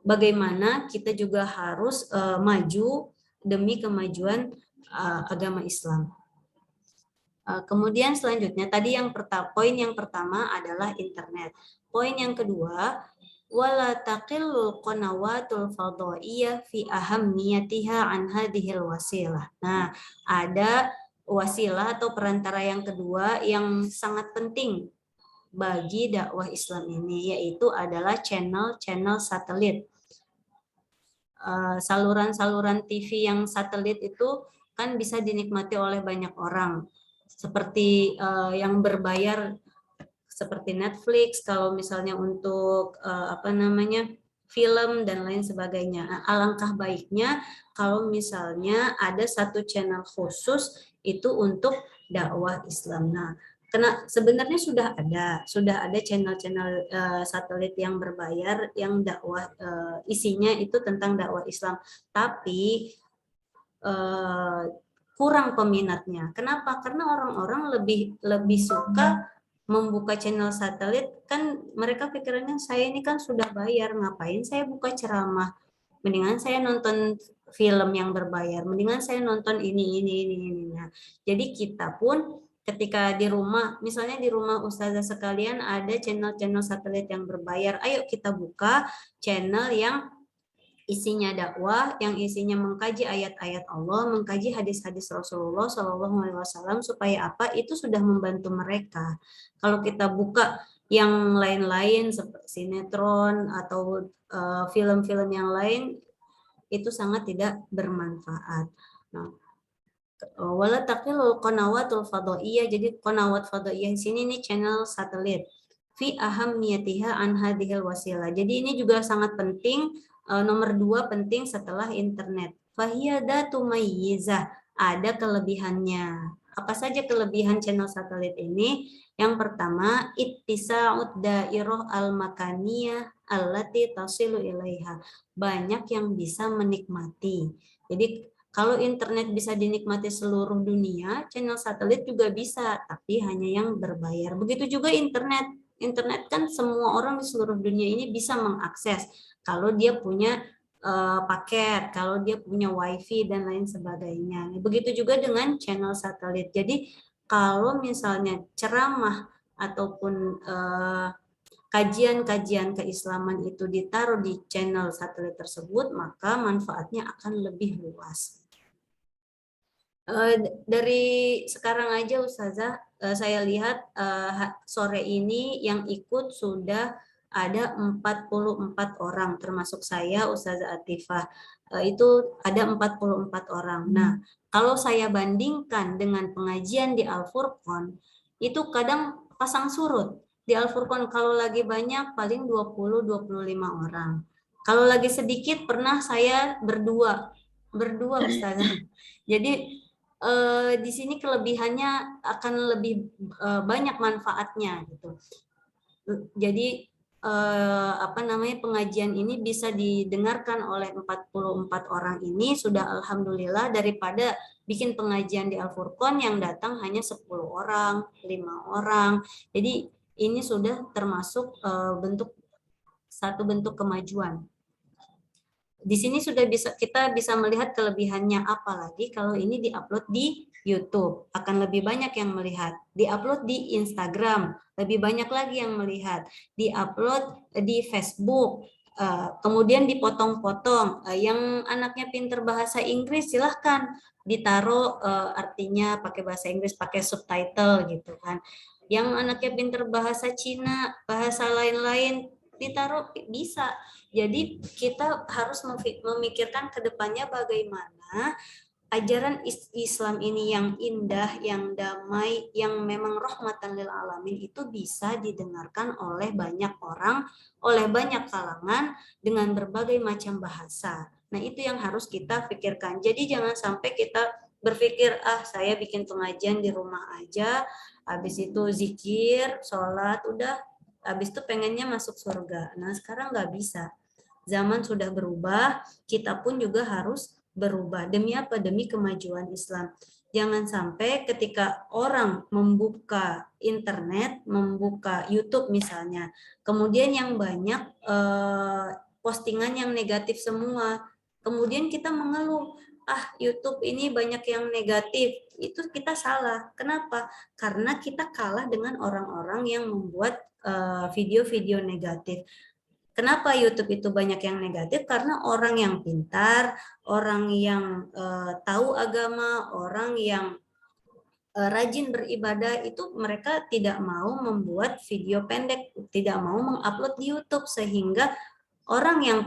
[SPEAKER 3] bagaimana kita juga harus maju demi kemajuan agama Islam. Kemudian selanjutnya tadi poin yang pertama adalah internet. Poin yang kedua, wala taqillul qanawatul fadhaiyah fi ahammiyatiha an hadhil wasilah. Nah, ada wasilah atau perantara yang kedua yang sangat penting bagi dakwah Islam ini, yaitu adalah channel-channel satelit. Saluran-saluran TV yang satelit itu kan bisa dinikmati oleh banyak orang, seperti yang berbayar seperti Netflix, kalau misalnya untuk film dan lain sebagainya. Nah, alangkah baiknya kalau misalnya ada satu channel khusus itu untuk dakwah Islam. Nah, sebenarnya sudah ada channel-channel satelit yang berbayar yang dakwah isinya itu tentang dakwah Islam, tapi kurang peminatnya. Kenapa? Karena orang-orang lebih suka membuka channel satelit, kan mereka pikirannya saya ini kan sudah bayar, ngapain saya buka ceramah, mendingan saya nonton film yang berbayar, mendingan saya nonton ini. Nah, jadi kita pun ketika di rumah, misalnya di rumah ustazah sekalian ada channel-channel satelit yang berbayar, ayo kita buka channel yang isinya dakwah, yang isinya mengkaji ayat-ayat Allah, mengkaji hadis-hadis Rasulullah SAW, supaya apa? Itu sudah membantu mereka. Kalau kita buka yang lain-lain seperti sinetron atau film-film yang lain, itu sangat tidak bermanfaat. Nah, wala taqillul qanawatul fadhaiyah, jadi qanawat fadhaiyah di sini nih channel satelit. Fi ahammiyatiha an hadhil wasilah. Jadi ini juga sangat penting. Nomor 2 penting setelah internet. Fahiyadatu mayyizah, ada kelebihannya. Apa saja kelebihan channel satelit ini? Yang pertama, ittisa'ud dairah al-makaniyah allati tasilu ilaiha. Banyak yang bisa menikmati. Jadi kalau internet bisa dinikmati seluruh dunia, channel satelit juga bisa, tapi hanya yang berbayar. Begitu juga internet. Internet kan semua orang di seluruh dunia ini bisa mengakses kalau dia punya paket, kalau dia punya wifi dan lain sebagainya. Begitu juga dengan channel satelit. Jadi kalau misalnya ceramah ataupun kajian-kajian keislaman itu ditaruh di channel satelit tersebut, maka manfaatnya akan lebih luas. Dari sekarang aja Ustazah, saya lihat sore ini yang ikut sudah ada 44 orang, termasuk saya Ustazah Atifah. Itu ada 44 orang. Nah, kalau saya bandingkan dengan pengajian di Al-Furqan, itu kadang pasang surut. Di Al-Furqan kalau lagi banyak paling 20-25 orang. Kalau lagi sedikit pernah saya berdua Ustazah. Jadi di sini kelebihannya akan lebih banyak manfaatnya gitu. Jadi pengajian ini bisa didengarkan oleh 44 orang ini sudah alhamdulillah, daripada bikin pengajian di Al-Furqan yang datang hanya 10 orang, 5 orang. Jadi ini sudah termasuk satu bentuk kemajuan. Di sini sudah kita bisa melihat kelebihannya, apalagi kalau ini diupload di YouTube akan lebih banyak yang melihat, diupload di Instagram lebih banyak lagi yang melihat, diupload di Facebook, kemudian dipotong-potong. Yang anaknya pinter bahasa Inggris silahkan ditaruh artinya pakai bahasa Inggris, pakai subtitle gitu kan. Yang anaknya pinter bahasa Cina, bahasa lain-lain ditaruh bisa. Jadi kita harus memikirkan ke depannya bagaimana ajaran Islam ini yang indah, yang damai, yang memang rahmatan lil alamin itu bisa didengarkan oleh banyak orang, oleh banyak kalangan dengan berbagai macam bahasa. Nah, itu yang harus kita pikirkan. Jadi jangan sampai kita berpikir, saya bikin pengajian di rumah aja, habis itu zikir, sholat, udah, habis itu pengennya masuk surga. Nah, sekarang nggak bisa. Zaman sudah berubah, kita pun juga harus berubah. Demi apa? Demi kemajuan Islam. Jangan sampai ketika orang membuka internet, membuka YouTube misalnya, kemudian yang banyak postingan yang negatif semua. Kemudian kita mengeluh, YouTube ini banyak yang negatif. Itu kita salah. Kenapa? Karena kita kalah dengan orang-orang yang membuat video-video negatif. Kenapa YouTube itu banyak yang negatif? Karena orang yang pintar, orang yang tahu agama, orang yang rajin beribadah itu mereka tidak mau membuat video pendek, tidak mau mengupload di YouTube, sehingga orang yang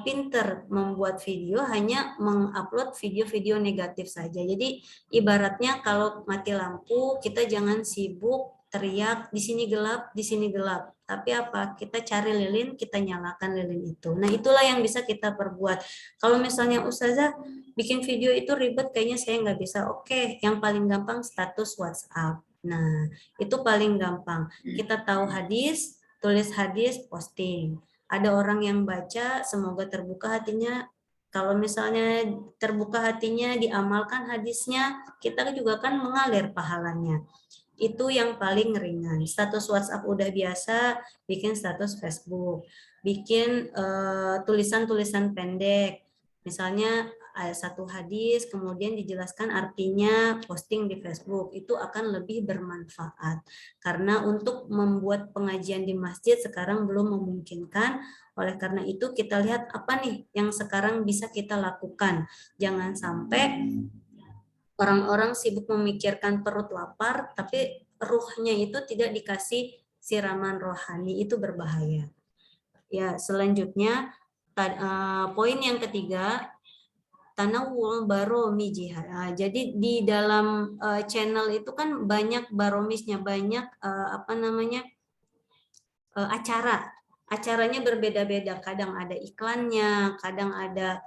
[SPEAKER 3] pintar membuat video hanya mengupload video-video negatif saja. Jadi ibaratnya kalau mati lampu, kita jangan sibuk teriak di sini gelap, di sini gelap. Tapi apa? Kita cari lilin, kita nyalakan lilin itu. Nah, itulah yang bisa kita perbuat. Kalau misalnya Ustazah bikin video itu ribet, kayaknya saya nggak bisa. Oke, yang paling gampang status WhatsApp. Nah, itu paling gampang. Kita tahu hadis, tulis hadis, posting. Ada orang yang baca, semoga terbuka hatinya. Kalau misalnya terbuka hatinya, diamalkan hadisnya, kita juga kan mengalir pahalanya. Itu yang paling ringan. Status WhatsApp udah biasa, bikin status Facebook, bikin tulisan-tulisan pendek. Misalnya ada satu hadis, kemudian dijelaskan artinya, posting di Facebook, itu akan lebih bermanfaat. Karena untuk membuat pengajian di masjid sekarang belum memungkinkan, oleh karena itu kita lihat apa nih yang sekarang bisa kita lakukan. Jangan sampai orang-orang sibuk memikirkan perut lapar, tapi ruhnya itu tidak dikasih siraman rohani, itu berbahaya. Ya, selanjutnya poin yang ketiga, tanawul baromi jihad. Jadi di dalam channel itu kan banyak baromisnya, banyak acaranya berbeda-beda, kadang ada iklannya, kadang ada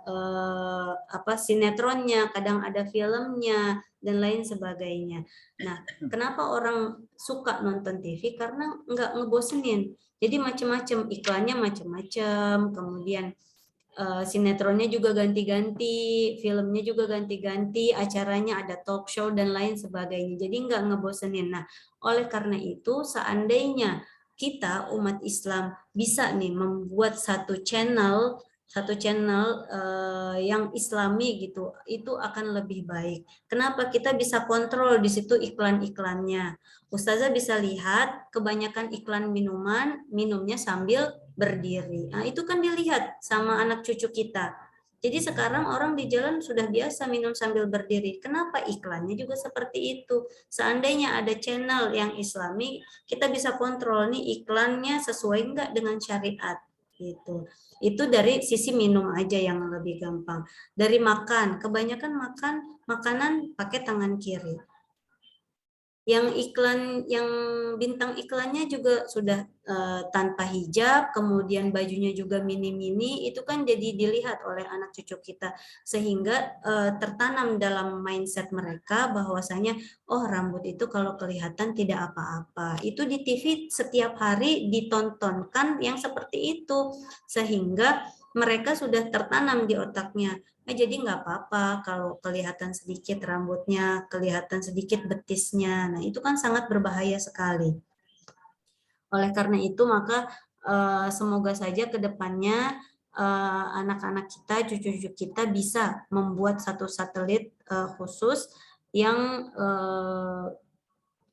[SPEAKER 3] sinetronnya, kadang ada filmnya dan lain sebagainya. Nah, kenapa orang suka nonton TV? Karena nggak ngebosenin. Jadi macam-macam, iklannya macam-macam, kemudian sinetronnya juga ganti-ganti, filmnya juga ganti-ganti, acaranya ada talk show dan lain sebagainya. Jadi nggak ngebosenin. Nah, oleh karena itu seandainya kita umat Islam bisa nih membuat satu channel satu channel yang Islami gitu, itu akan lebih baik. Kenapa? Kita bisa kontrol di situ iklan-iklannya. Ustazah bisa lihat kebanyakan iklan minuman, minumnya sambil berdiri. Nah, itu kan dilihat sama anak cucu kita. Jadi sekarang orang di jalan sudah biasa minum sambil berdiri. Kenapa? Iklannya juga seperti itu. Seandainya ada channel yang Islami, kita bisa kontrol nih iklannya sesuai enggak dengan syariat gitu. Itu dari sisi minum aja yang lebih gampang. Dari makan, kebanyakan makan makanan pakai tangan kiri. Yang iklan, yang bintang iklannya juga sudah tanpa hijab, kemudian bajunya juga mini-mini, itu kan jadi dilihat oleh anak cucu kita, sehingga tertanam dalam mindset mereka bahwasanya oh rambut itu kalau kelihatan tidak apa-apa. Itu di TV setiap hari ditontonkan yang seperti itu, sehingga mereka sudah tertanam di otaknya. Jadi nggak apa-apa kalau kelihatan sedikit rambutnya, kelihatan sedikit betisnya. Nah, itu kan sangat berbahaya sekali. Oleh karena itu, maka semoga saja ke depannya anak-anak kita, cucu-cucu kita bisa membuat satu satelit khusus yang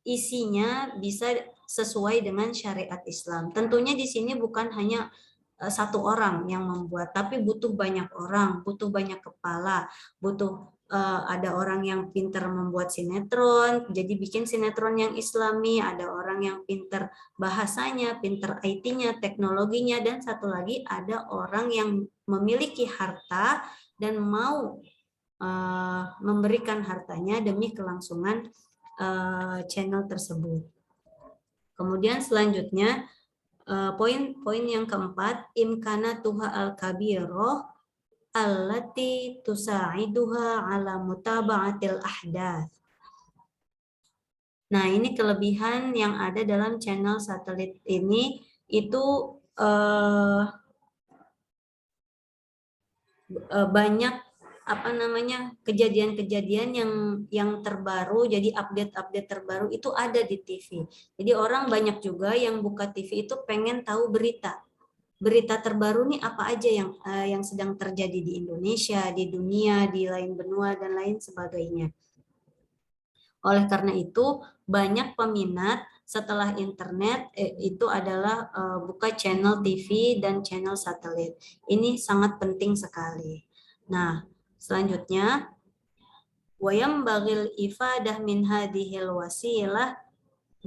[SPEAKER 3] isinya bisa sesuai dengan syariat Islam. Tentunya di sini bukan hanya satu orang yang membuat, tapi butuh banyak orang, butuh banyak kepala, butuh ada orang yang pintar membuat sinetron, jadi bikin sinetron yang Islami, ada orang yang pintar bahasanya, pintar IT-nya, teknologinya, dan satu lagi ada orang yang memiliki harta dan mau memberikan hartanya demi kelangsungan channel tersebut. Kemudian selanjutnya, poin yang keempat, imkana tuha al-kabiroh allati tusa'iduha ala mutaba'atil ahdath. Nah, ini kelebihan yang ada dalam channel satelit ini, itu banyak kejadian-kejadian yang terbaru, jadi update terbaru itu ada di TV. Jadi orang banyak juga yang buka TV itu pengen tahu berita terbaru nih apa aja yang sedang terjadi di Indonesia, di dunia, di lain benua dan lain sebagainya. Oleh karena itu banyak peminat setelah internet itu adalah buka channel TV dan channel satelit. Ini sangat penting sekali. Nah, selanjutnya, wayam bagil ifadah min hadhil wasilah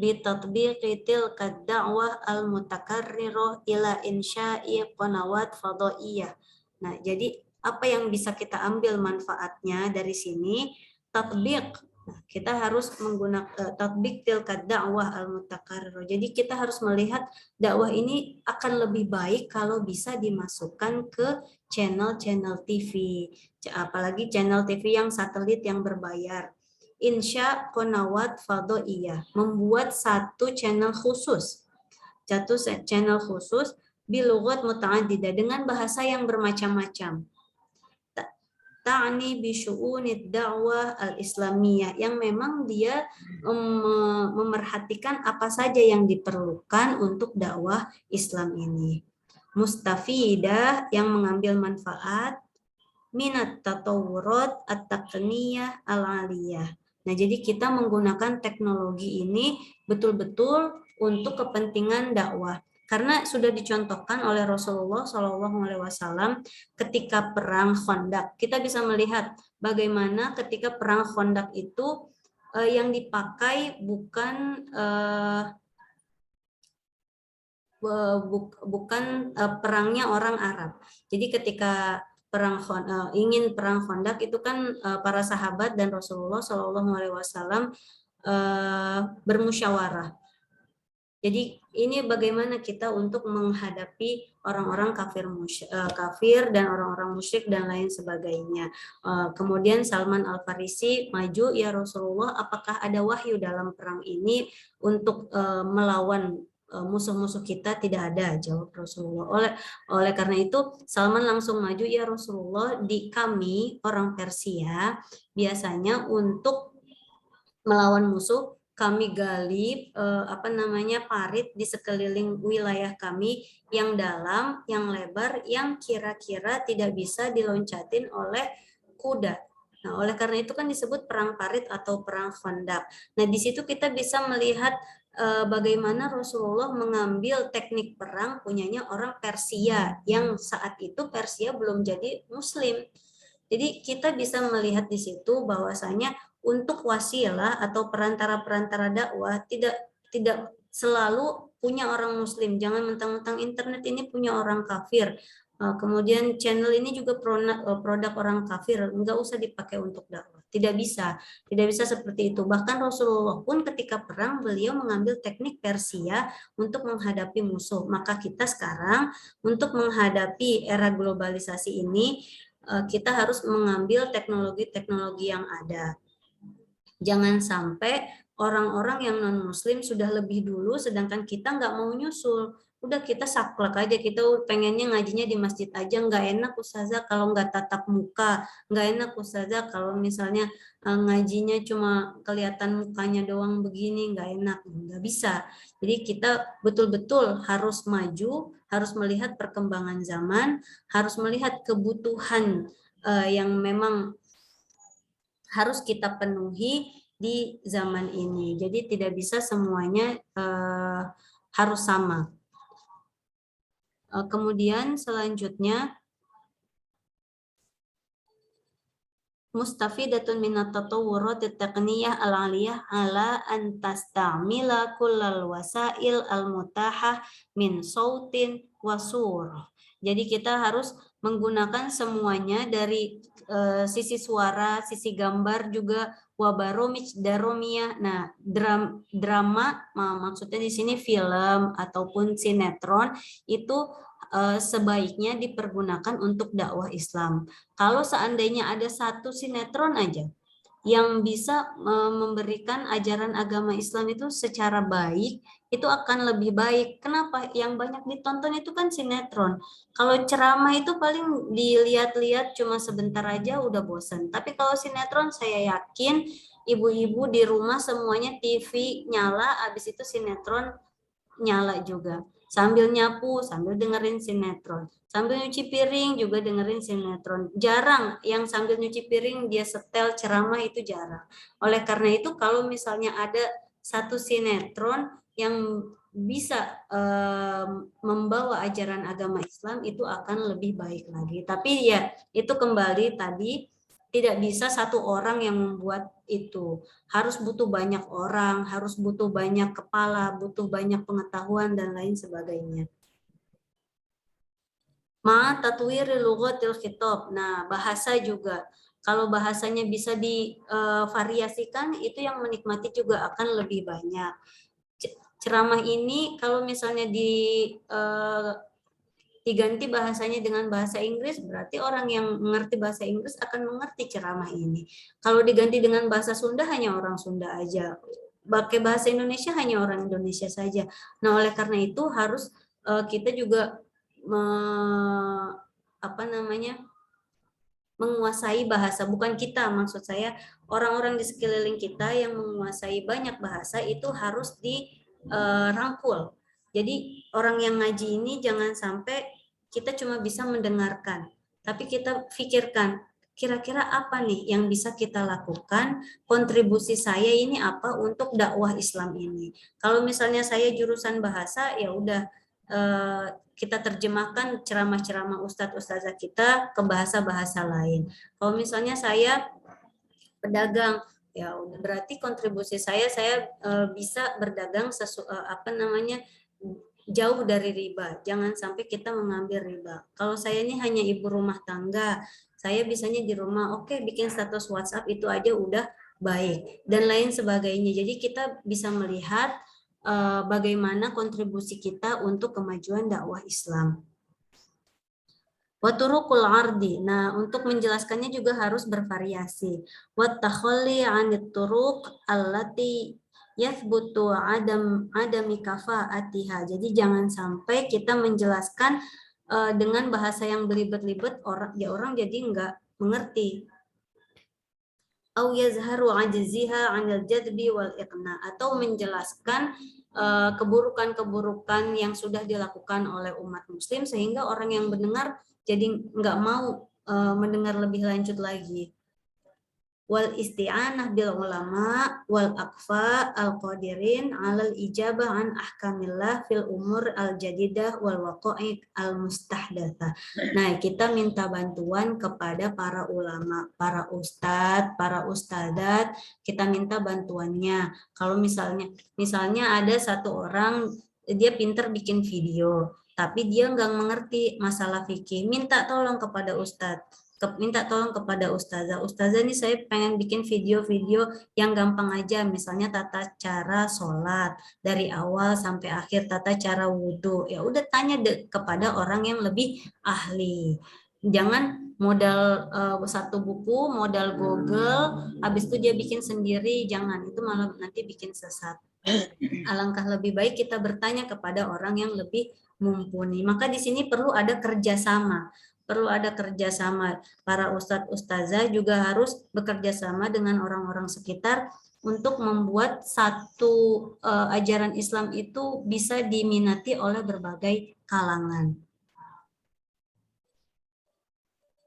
[SPEAKER 3] bitatbiqi tilka da'wah al-mutakarrirah ila insya'i qanawat fadhaiyah. Nah, jadi apa yang bisa kita ambil manfaatnya dari sini? Tatbiq. Nah, kita harus menggunakan tatbiq tilka da'wah al-mutakarrirah. Jadi kita harus melihat dakwah ini akan lebih baik kalau bisa dimasukkan ke channel-channel TV, apalagi channel TV yang satelit yang berbayar. Insya Qanawat Fadhoiyah, membuat satu channel khusus bilugat muta'addidah, dengan bahasa yang bermacam-macam. Ta'ni bisyu'unid da'wah al-islamiyah, yang memang dia memerhatikan apa saja yang diperlukan untuk dakwah Islam ini. Mustafidah, yang mengambil manfaat minat tatawurat at-taqniyah al-aliyah. Nah, jadi kita menggunakan teknologi ini betul-betul untuk kepentingan dakwah. Karena sudah dicontohkan oleh Rasulullah SAW ketika perang Khandaq. Kita bisa melihat bagaimana ketika perang Khandaq itu yang dipakai bukan perangnya orang Arab. Jadi ketika ingin perang Khandaq itu kan para sahabat dan Rasulullah SAW bermusyawarah. Jadi ini bagaimana kita untuk menghadapi orang-orang kafir dan orang-orang musyrik dan lain sebagainya. Kemudian Salman Al-Farisi maju, ya Rasulullah, apakah ada wahyu dalam perang ini untuk melawan musuh-musuh kita? Tidak ada, jawab Rasulullah. Oleh karena itu Salman langsung maju, ya Rasulullah, di kami orang Persia biasanya untuk melawan musuh kami gali parit di sekeliling wilayah kami yang dalam, yang lebar, yang kira-kira tidak bisa diloncatin oleh kuda. Nah, oleh karena itu kan disebut perang parit atau perang Khandaq. Nah, di situ kita bisa melihat bagaimana Rasulullah mengambil teknik perang punyanya orang Persia, yang saat itu Persia belum jadi Muslim. Jadi kita bisa melihat di situ bahwasanya untuk wasilah atau perantara-perantara dakwah tidak selalu punya orang Muslim. Jangan mentang-mentang internet ini punya orang kafir. Kemudian channel ini juga produk orang kafir, nggak usah dipakai untuk dakwah. Tidak bisa seperti itu. Bahkan Rasulullah pun ketika perang beliau mengambil teknik Persia untuk menghadapi musuh. Maka kita sekarang untuk menghadapi era globalisasi ini kita harus mengambil teknologi-teknologi yang ada. Jangan sampai orang-orang yang non-muslim sudah lebih dulu sedangkan kita nggak mau nyusul. Udah kita saklek aja, kita pengennya ngajinya di masjid aja, nggak enak Ustazah kalau nggak tatap muka, nggak enak Ustazah kalau misalnya ngajinya cuma kelihatan mukanya doang begini, nggak enak, nggak bisa. Jadi kita betul-betul harus maju, harus melihat perkembangan zaman, harus melihat kebutuhan yang memang harus kita penuhi di zaman ini. Jadi tidak bisa semuanya harus sama. Kemudian selanjutnya mustafidatun minat tatawwurat at-taqniyah al-aliyah ala an tastamila kullal wasail al-mutahah min sautin wa surah. Jadi kita harus menggunakan semuanya dari sisi suara, sisi gambar juga wabaromij daromiyah. Nah, drama maksudnya di sini film ataupun sinetron itu sebaiknya dipergunakan untuk dakwah Islam. Kalau seandainya ada satu sinetron aja yang bisa memberikan ajaran agama Islam itu secara baik, itu akan lebih baik. Kenapa? Yang banyak ditonton itu kan sinetron. Kalau ceramah itu paling dilihat-lihat cuma sebentar aja udah bosan. Tapi kalau sinetron saya yakin ibu-ibu di rumah semuanya TV nyala, habis itu sinetron nyala juga. Sambil nyapu, sambil dengerin sinetron. Sambil nyuci piring juga dengerin sinetron. Jarang yang sambil nyuci piring dia setel ceramah, itu jarang. Oleh karena itu kalau misalnya ada satu sinetron yang bisa membawa ajaran agama Islam, itu akan lebih baik lagi. Tapi ya itu kembali tadi, tidak bisa satu orang yang membuat itu. Harus butuh banyak orang, harus butuh banyak kepala, butuh banyak pengetahuan dan lain sebagainya. Ma tatwiri lughatil khitab. Nah, bahasa juga. Kalau bahasanya bisa divariasikan, itu yang menikmati juga akan lebih banyak. Ceramah ini kalau misalnya diganti bahasanya dengan bahasa Inggris, berarti orang yang mengerti bahasa Inggris akan mengerti ceramah ini. Kalau diganti dengan bahasa Sunda, hanya orang Sunda aja. Pakai bahasa Indonesia, hanya orang Indonesia saja. Nah, oleh karena itu harus kita juga menguasai bahasa. Bukan kita, maksud saya orang-orang di sekeliling kita yang menguasai banyak bahasa itu harus dirangkul. Jadi orang yang ngaji ini jangan sampai kita cuma bisa mendengarkan, tapi kita pikirkan kira-kira apa nih yang bisa kita lakukan, kontribusi saya ini apa untuk dakwah Islam ini. Kalau misalnya saya jurusan bahasa, ya udah kita terjemahkan ceramah-ceramah ustadz-ustazah kita ke bahasa-bahasa lain. Kalau misalnya saya pedagang, ya berarti kontribusi saya bisa berdagang jauh dari riba. Jangan sampai kita mengambil riba. Kalau saya ini hanya ibu rumah tangga, saya bisanya di rumah, oke, bikin status WhatsApp itu aja udah baik dan lain sebagainya. Jadi kita bisa melihat bagaimana kontribusi kita untuk kemajuan dakwah Islam. Waturukul ardi. Nah, untuk menjelaskannya juga harus bervariasi. Wattakhalli 'anit turuq allati yathbutu adami kafaatiha. Jadi jangan sampai kita menjelaskan dengan bahasa yang belibet-libet, orang jadi nggak mengerti. au yazharu ajziha 'anil jadbi wal iqna, atau menjelaskan keburukan-keburukan yang sudah dilakukan oleh umat muslim sehingga orang yang mendengar jadi nggak mau mendengar lebih lanjut lagi. Wal isti'anah bil ulama wal aqfa al qadirin alal ijabah an ahkamillah fil umur al jadidah wal waqa'i al mustahdatha. Nah, kita minta bantuan kepada para ulama, para ustadz, para ustadzat, kita minta bantuannya. Kalau misalnya ada satu orang dia pinter bikin video, tapi dia nggak mengerti masalah fikih, minta tolong kepada ustadz, minta tolong kepada ustazah. Ustazah nih saya pengen bikin video-video yang gampang aja, misalnya tata cara sholat dari awal sampai akhir, tata cara wudhu. Ya udah tanya kepada orang yang lebih ahli. Jangan modal satu buku, modal Google, habis itu dia bikin sendiri, jangan, itu malah nanti bikin sesat. Alangkah lebih baik kita bertanya kepada orang yang lebih mumpuni. Maka di sini perlu ada kerjasama. Perlu ada kerjasama. Para ustadz ustazah juga harus bekerja sama dengan orang-orang sekitar untuk membuat satu ajaran Islam itu bisa diminati oleh berbagai kalangan.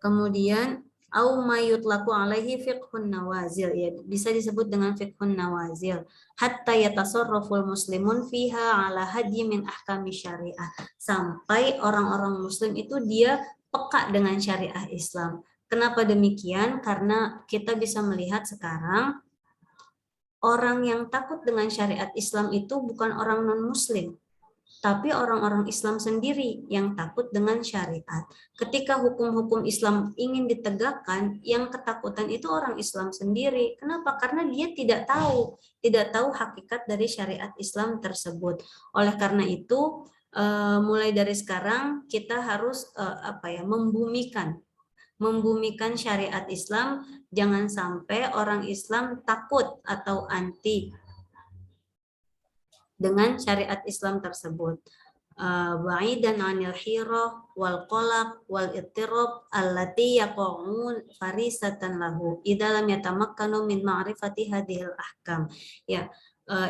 [SPEAKER 3] Kemudian au mayutlaku alaihi fiqhun nawazil, ya bisa disebut dengan fiqhun nawazil, hatta yatasarraful muslimun fiha ala hadyi min ahkami syariah, sampai orang-orang muslim itu dia peka dengan syariah Islam. Kenapa demikian? Karena kita bisa melihat sekarang orang yang takut dengan syariat Islam itu bukan orang non-muslim, tapi orang-orang Islam sendiri yang takut dengan syariat. Ketika hukum-hukum Islam ingin ditegakkan, yang ketakutan itu orang Islam sendiri. Kenapa? Karena dia tidak tahu hakikat dari syariat Islam tersebut. Oleh karena itu, mulai dari sekarang kita harus membumikan syariat Islam. Jangan sampai orang Islam takut atau anti dengan syariat Islam tersebut. Ba'idan 'anil hirah wal qalaq wal ittirab allati yaqa'un farisatan lahu idza lam yatamakkanu min ma'rifati hadhil ahkam. Ya,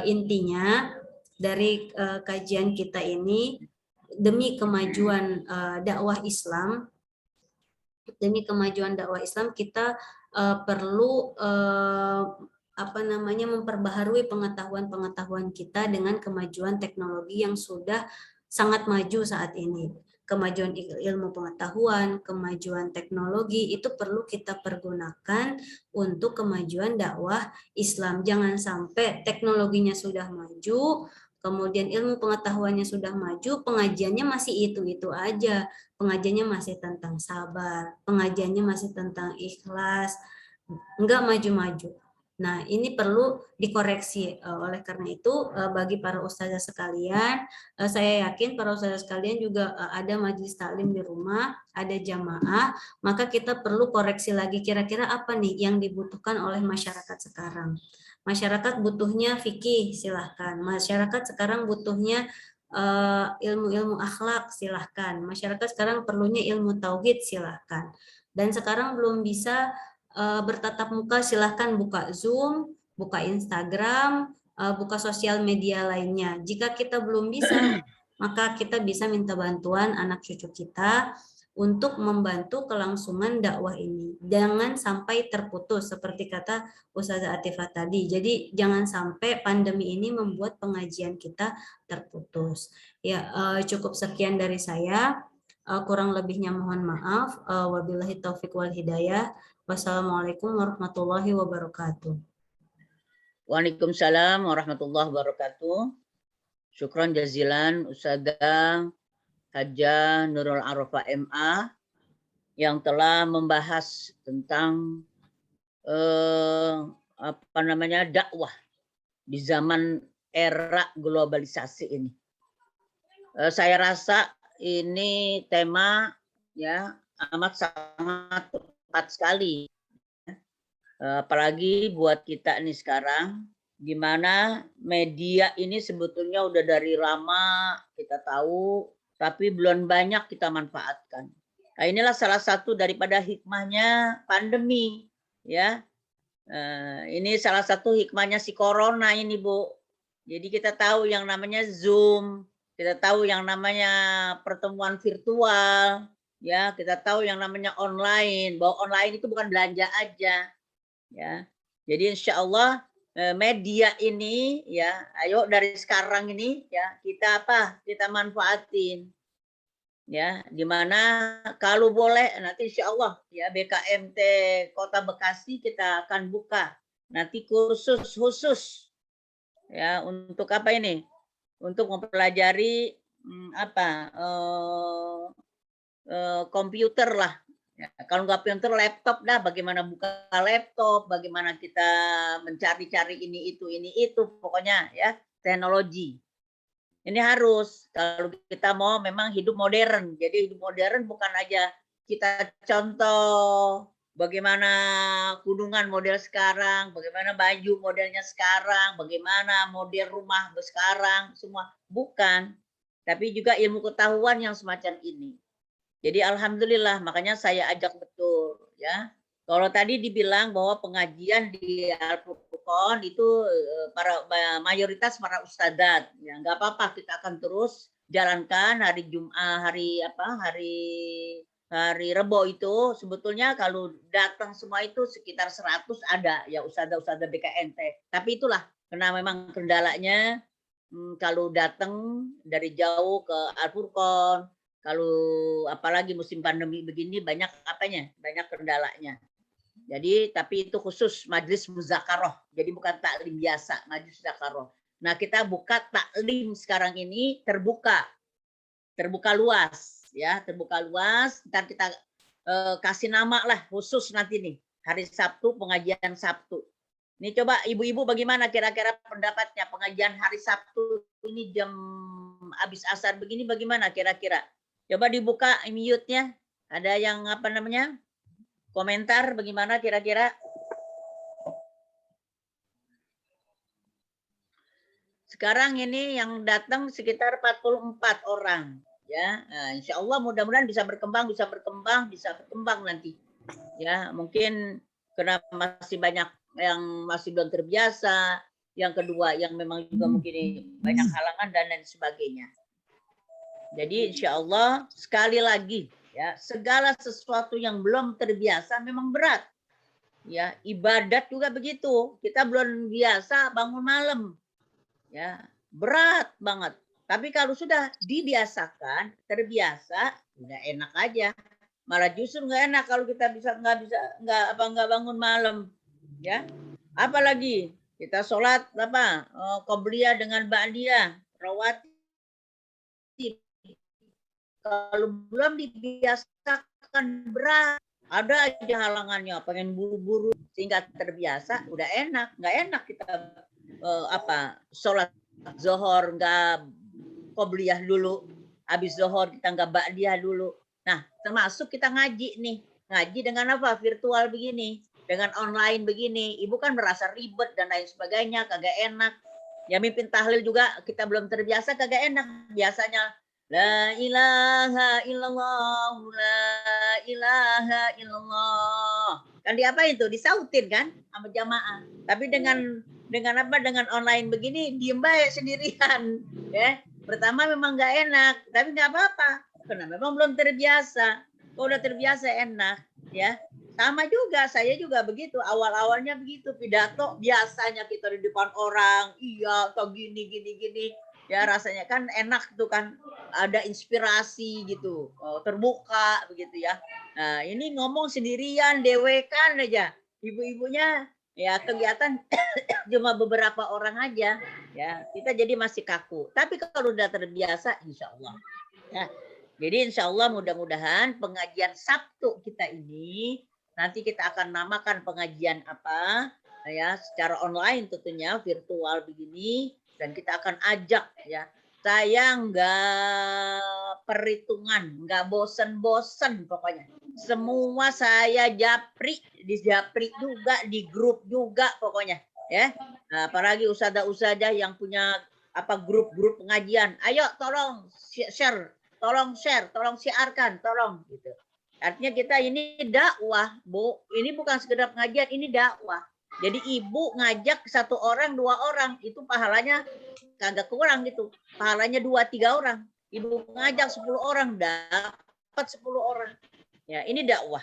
[SPEAKER 3] intinya dari kajian kita ini, demi kemajuan dakwah Islam, kita perlu memperbaharui pengetahuan kita dengan kemajuan teknologi yang sudah sangat maju saat ini. Kemajuan ilmu pengetahuan, kemajuan teknologi itu perlu kita pergunakan untuk kemajuan dakwah Islam. Jangan sampai teknologinya sudah maju, kemudian ilmu pengetahuannya sudah maju, pengajiannya masih itu-itu aja. Pengajiannya masih tentang sabar, pengajiannya masih tentang ikhlas, enggak maju-maju. Nah, ini perlu dikoreksi. Oleh karena itu, bagi para ustazah sekalian, saya yakin para ustazah sekalian juga ada majelis taklim di rumah, ada jamaah, maka kita perlu koreksi lagi kira-kira apa nih yang dibutuhkan oleh masyarakat sekarang. Masyarakat butuhnya fikih, silahkan. Masyarakat sekarang butuhnya ilmu-ilmu akhlak, silahkan. Masyarakat sekarang perlunya ilmu tauhid, silahkan. Dan sekarang belum bisa bertatap muka, silahkan buka Zoom, buka Instagram, buka sosial media lainnya. Jika kita belum bisa, maka kita bisa minta bantuan anak cucu kita untuk membantu kelangsungan dakwah ini. Jangan sampai terputus seperti kata Ustazah Atifah tadi. Jadi jangan sampai pandemi ini membuat pengajian kita terputus. Ya, cukup sekian dari saya. Kurang lebihnya mohon maaf. Wabillahi taufiq wal hidayah. Wassalamualaikum warahmatullahi wabarakatuh.
[SPEAKER 1] Waalaikumsalam warahmatullahi wabarakatuh. Syukran jazilan Ustadzah Hajjah Nurul Arafah MA yang telah membahas tentang dakwah di zaman era globalisasi ini. Saya rasa ini tema ya amat sangat tepat sekali, apalagi buat kita ini sekarang, di mana media ini sebetulnya udah dari lama kita tahu, tapi belum banyak kita manfaatkan. Nah, inilah salah satu daripada hikmahnya pandemi, ya. Ini salah satu hikmahnya si corona ini, Bu. Jadi kita tahu yang namanya Zoom, kita tahu yang namanya pertemuan virtual, ya, kita tahu yang namanya online, bahwa online itu bukan belanja aja, ya. Jadi insya Allah media ini, ya, ayo dari sekarang ini, ya, kita apa? Kita manfaatin, ya, dimana kalau boleh nanti insya Allah ya BKMT Kota Bekasi kita akan buka nanti kursus khusus ya untuk apa ini, untuk mempelajari komputer lah ya. Kalau nggak komputer laptop dah, bagaimana buka laptop, bagaimana kita mencari-cari ini itu pokoknya ya teknologi. Ini harus kalau kita mau memang hidup modern. Jadi hidup modern bukan aja kita contoh bagaimana gunungan model sekarang, bagaimana baju modelnya sekarang, bagaimana model rumah sekarang, semua bukan. Tapi juga ilmu ketahuan yang semacam ini. Jadi alhamdulillah, makanya saya ajak betul ya. Kalau tadi dibilang bahwa pengajian di Al-Furqan itu mayoritas para ustadzat, ya nggak apa-apa, kita akan terus jalankan hari Jumat, hari Rebo itu sebetulnya kalau datang semua itu sekitar 100 ada ya ustadzah BKNT. Tapi itulah karena memang kendalanya kalau datang dari jauh ke Al-Furqan, kalau apalagi musim pandemi begini banyak apanya, banyak kendalanya. Jadi tapi itu khusus majlis muzakarah. Jadi bukan taklim biasa, majlis muzakarah. Nah, kita buka taklim sekarang ini terbuka luas ya, terbuka luas. Ntar kita kasih nama lah khusus nanti nih, hari Sabtu pengajian Sabtu. Ini coba ibu-ibu bagaimana kira-kira pendapatnya pengajian hari Sabtu ini jam habis asar begini bagaimana kira-kira? Coba dibuka mute-nya. Ada yang apa namanya? Komentar bagaimana kira-kira? Sekarang ini yang datang sekitar 44 orang ya. Nah, insya Allah mudah-mudahan bisa berkembang nanti. Ya, mungkin karena masih banyak yang masih belum terbiasa, yang kedua yang memang juga mungkin banyak halangan dan lain sebagainya. Jadi insya Allah sekali lagi ya, segala sesuatu yang belum terbiasa memang berat. Ya, ibadat juga begitu. Kita belum biasa bangun malam. Ya, berat banget. Tapi kalau sudah dibiasakan, terbiasa, udah enak aja. Malah justru nggak enak kalau kita nggak bangun malam. Ya, apalagi kita sholat qobliyah dengan ba'diyah, rawatib. Kalau belum dibiasakan berat, ada aja halangannya, pengen buru-buru sehingga terbiasa, udah enak, nggak enak kita sholat zohor nggak qobliyah dulu, habis zohor kita nggak ba'diyah dulu. Nah, termasuk kita ngaji nih, ngaji dengan apa? Virtual begini, dengan online begini, ibu kan merasa ribet dan lain sebagainya, kagak enak. Ya mimpin tahlil juga kita belum terbiasa, kagak enak. Biasanya la ilaha illallah, la ilaha illallah. Kan diapain itu? Disautin kan sama jamaah. Tapi dengan online begini diem baik sendirian ya. Pertama memang nggak enak, tapi nggak apa-apa karena memang belum terbiasa. Kalau udah terbiasa enak ya. Sama juga, saya juga begitu, awal-awalnya begitu, pidato biasanya kita di depan orang, iya atau gini ya, rasanya kan enak tuh kan, ada inspirasi gitu, terbuka begitu ya. Nah ini ngomong sendirian, dewekan aja, ibu-ibunya ya kegiatan cuma beberapa orang aja ya, kita jadi masih kaku. Tapi kalau udah terbiasa insya Allah ya. Jadi insya Allah mudah-mudahan pengajian Sabtu kita ini nanti kita akan namakan pengajian apa ya, secara online tentunya, virtual begini, dan kita akan ajak ya. Saya nggak perhitungan, nggak bosen-bosen pokoknya. Semua saya japri, di japri juga, di grup juga pokoknya ya. Nah, apalagi ustadzah yang punya grup-grup pengajian, ayo tolong share, tolong siarkan, tolong gitu. Artinya kita ini dakwah, Bu. Ini bukan sekedar pengajian, ini dakwah. Jadi ibu ngajak 1 orang, 2 orang, itu pahalanya kagak kurang gitu. Pahalanya 2, 3 orang. Ibu ngajak 10 orang, dapat 10 orang. Ya, ini dakwah.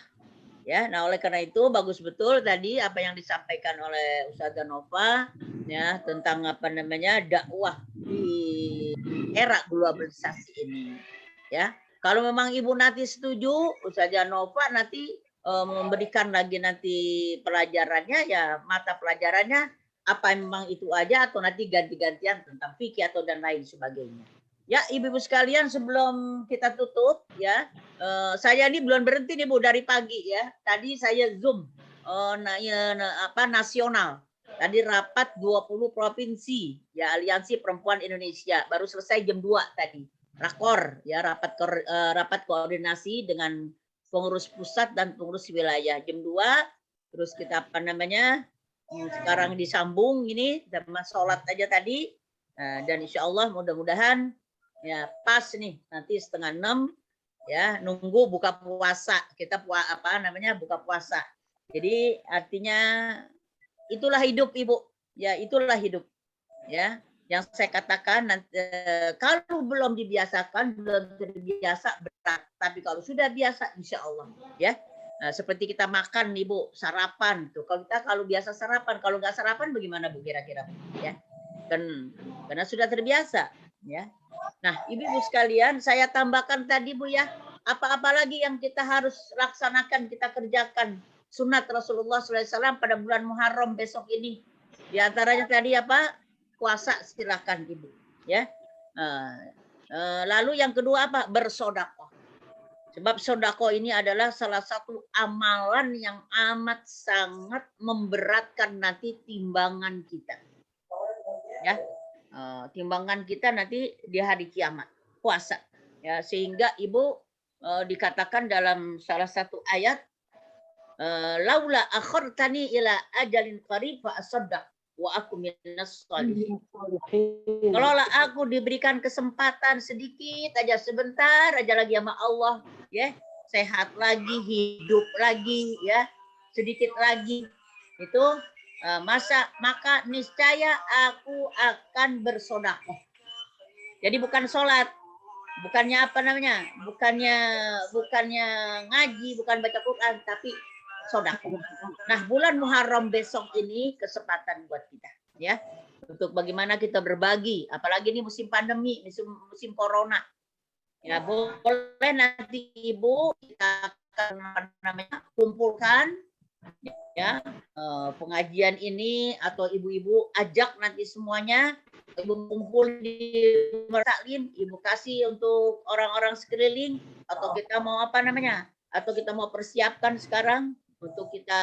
[SPEAKER 1] Ya, nah oleh karena itu bagus betul tadi apa yang disampaikan oleh Ustazah Nova ya tentang apa namanya dakwah di era globalisasi ini. Ya, kalau memang Ibu nanti setuju, Ustazah Nova nanti memberikan lagi nanti pelajarannya ya mata pelajarannya apa memang itu aja atau nanti ganti-gantian tentang fikih atau dan lain sebagainya. Ya, Ibu-ibu sekalian sebelum kita tutup ya, saya ini belum berhenti nih Bu dari pagi ya. Tadi saya Zoom nasional. Tadi rapat 20 provinsi ya Aliansi Perempuan Indonesia. Baru selesai jam 2 tadi. Rakor ya rapat koordinasi dengan pengurus pusat dan pengurus wilayah jam 2. Terus kita apa namanya? Sekarang disambung ini sama sholat aja tadi. Dan insya Allah mudah-mudahan ya pas nih nanti 5:30 ya nunggu buka puasa kita buka puasa. Jadi artinya itulah hidup Ibu ya itulah hidup ya yang saya katakan nanti, kalau belum dibiasakan belum terbiasa berat tapi kalau sudah biasa insya Allah ya. Nah, seperti kita makan nih Bu sarapan tuh kalau biasa sarapan kalau nggak sarapan bagaimana Bu kira-kira ya kan karena sudah terbiasa ya. Nah, Ibu-ibu sekalian, saya tambahkan tadi Bu ya, apa-apa lagi yang kita harus laksanakan, kita kerjakan sunat Rasulullah SAW pada bulan Muharram besok ini. Di antaranya tadi apa? Puasa silakan Ibu. Ya. Lalu yang kedua apa? Bersodakoh. Sebab sodako ini adalah salah satu amalan yang amat sangat memberatkan nanti timbangan kita. Ya. Timbangan kita nanti di hari kiamat puasa ya sehingga Ibu dikatakan dalam salah satu ayat laula akhartani ila ajalin qarib fa asaddaq wa aku minas sholihin. Kalaulah aku diberikan kesempatan sedikit aja sebentar aja lagi sama Allah ya sehat lagi hidup lagi ya sedikit lagi itu maka niscaya aku akan bersodakoh. Jadi bukan sholat, bukannya apa namanya, bukannya ngaji, bukan baca Quran, tapi sodakoh. Nah bulan Muharram besok ini kesempatan buat kita, ya, untuk bagaimana kita berbagi, apalagi ini musim pandemi, musim corona. Ya boleh nanti Ibu kita akan apa namanya kumpulkan. Ya pengajian ini atau ibu-ibu ajak nanti semuanya Ibu kumpul di taklim Ibu kasih untuk orang-orang sekeliling atau kita mau apa namanya atau kita mau persiapkan sekarang untuk kita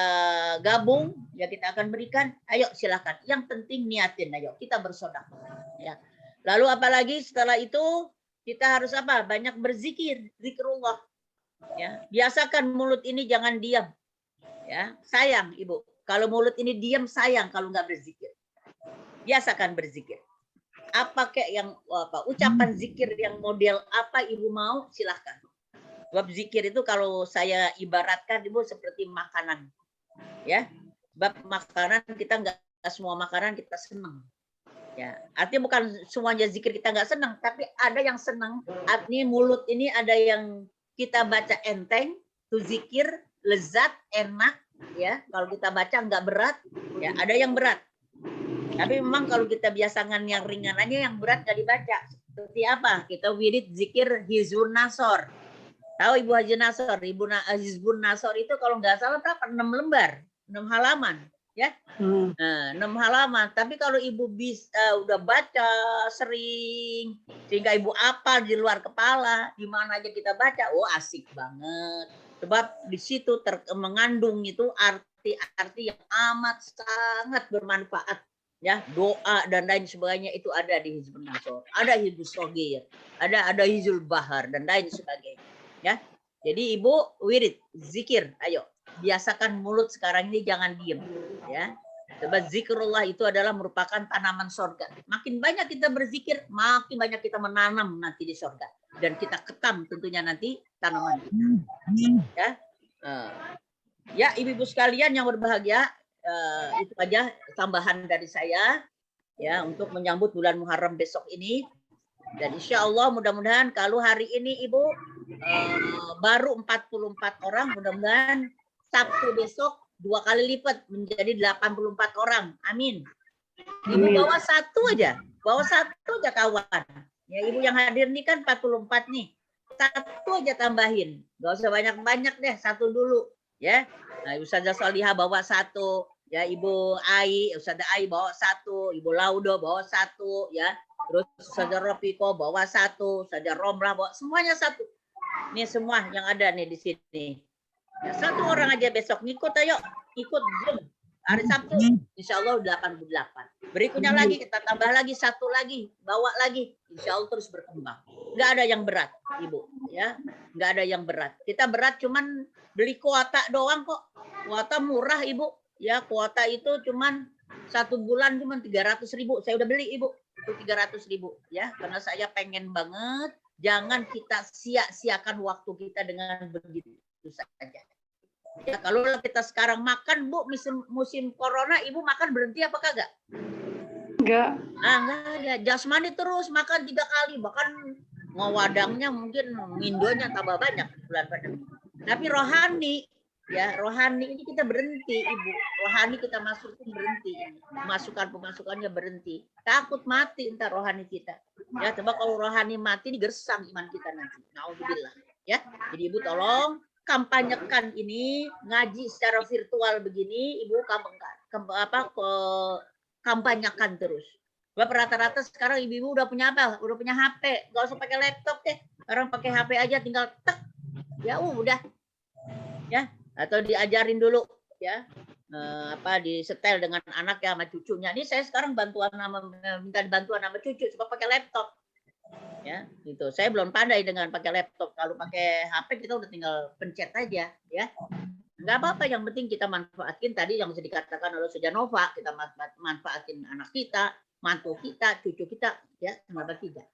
[SPEAKER 1] gabung ya kita akan berikan ayo silakan yang penting niatin ayo kita bersedekah ya lalu apalagi setelah itu kita harus apa banyak berzikir zikrullah ya biasakan mulut ini jangan diam. Ya, sayang Ibu. Kalau mulut ini diam sayang kalau nggak berzikir. Biasakan berzikir. Apa kayak yang ucapan zikir yang model apa Ibu mau silahkan. Sebab zikir itu kalau saya ibaratkan Ibu seperti makanan. Ya. Sebab makanan kita nggak semua makanan kita senang. Ya, artinya bukan semuanya zikir kita nggak senang, tapi ada yang senang. Artinya mulut ini ada yang kita baca enteng, tuh zikir lezat, enak, ya. Kalau kita baca nggak berat, ya ada yang berat. Tapi memang kalau kita biasakan yang ringan aja, yang berat nggak dibaca. Seperti apa? Kita wirid zikir Hizbun Nasor. Tahu Ibu Haji Nasor? Hizbun Nasor itu kalau nggak salah berapa? 6 lembar, 6 halaman, ya. 6 halaman. Tapi kalau Ibu bisa udah baca sering, sehingga Ibu apa di luar kepala, di mana aja kita baca, oh asik banget. Sebab di situ mengandung itu arti-arti yang amat sangat bermanfaat ya doa dan lain sebagainya itu ada di Hizbun Nasor, ada Hizbus Shogir, ada Hizbul Bahar dan lain sebagainya ya. Jadi Ibu wirid zikir, ayo biasakan mulut sekarang ini jangan diem ya. Sebab zikrullah itu adalah merupakan tanaman surga. Makin banyak kita berzikir, makin banyak kita menanam nanti di surga. Dan kita ketam tentunya nanti tanaman kita. Ya, ya ibu-ibu sekalian yang berbahagia, itu aja tambahan dari saya ya untuk menyambut bulan Muharram besok ini. Dan insya Allah mudah-mudahan kalau hari ini Ibu baru 44 orang, mudah-mudahan Sabtu besok 2 kali lipat menjadi 84 orang. Amin. Ibu bawa satu aja kawan. Ya Ibu yang hadir nih kan 44 nih. Satu aja tambahin. Gak usah banyak-banyak deh, satu dulu. Ya. Nah, Ustazah Solihah bawa satu. Ya Ibu Ai, Ustazah Ai bawa satu. Ibu Laudo bawa satu. Ya. Terus Ustazah Rofiko bawa satu. Ustazah Romlah bawa semuanya satu. Ini semua yang ada nih di sini. Ya, satu orang aja besok ngikut ayo. Ikut Zoom. Hari Sabtu, insya Allah 88. Berikutnya lagi, kita tambah lagi, satu lagi, bawa lagi. Insya Allah terus berkembang. Nggak ada yang berat, Ibu. Ya, nggak ada yang berat. Kita berat cuman beli kuota doang kok. Kuota murah, Ibu. Ya, kuota itu cuman 1 bulan cuman 300.000. Saya udah beli, Ibu. Itu 300.000. Ya, karena saya pengen banget. Jangan kita sia-siakan waktu kita dengan begitu saja. Ya, kalau kita sekarang makan, Bu, musim corona, Ibu makan berhenti apa kagak?
[SPEAKER 4] Enggak.
[SPEAKER 1] Enggak ada. Jasmani terus makan 3 kali, bahkan ngewadangnya mungkin mindonya tambah banyak bulan pandemi. Tapi rohani, ya rohani ini kita berhenti, Ibu. Rohani kita masukin berhenti. Pemasukannya berhenti. Takut mati entar rohani kita. Ya, coba kalau rohani mati digersang iman kita nanti. Nauzubillah. Ya, jadi Ibu tolong kampanyekan ini, ngaji secara virtual begini, Ibu kampanyekan terus. Sebab rata-rata sekarang ibu-ibu udah punya apa? Udah punya HP, nggak usah pakai laptop deh. Orang pakai HP aja tinggal tek, ya udah, ya. Atau diajarin dulu, ya, disetel dengan anak ya sama cucunya. Ini saya sekarang minta bantuan sama cucu, coba pakai laptop. Ya, gitu. Saya belum pandai dengan pakai laptop. Kalau pakai HP kita udah tinggal pencet aja, ya. Nggak apa-apa, yang penting kita manfaatin tadi yang bisa dikatakan oleh Sujanova, kita manfaatin anak kita, mantu kita, cucu kita, ya, kenapa tidak?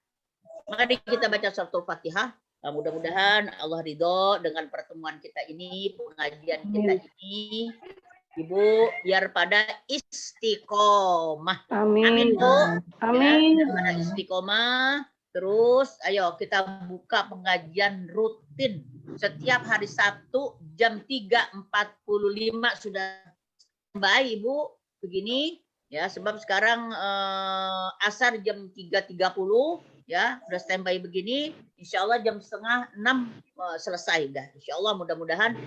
[SPEAKER 1] Mari kita baca suratul Fatihah. Mudah-mudahan Allah ridho dengan pertemuan kita ini, pengajian kita ini. Ibu biar pada istiqomah.
[SPEAKER 4] Amin.
[SPEAKER 1] Amin, Bu.
[SPEAKER 4] Amin.
[SPEAKER 1] Ya, pada istiqomah. Terus ayo kita buka pengajian rutin setiap hari Sabtu jam 3.45 sudah baik Ibu begini ya, sebab sekarang asar jam 3.30 ya, udah standby begini. Insya Allah jam 5:30 selesai dah. Insya Allah mudah-mudahan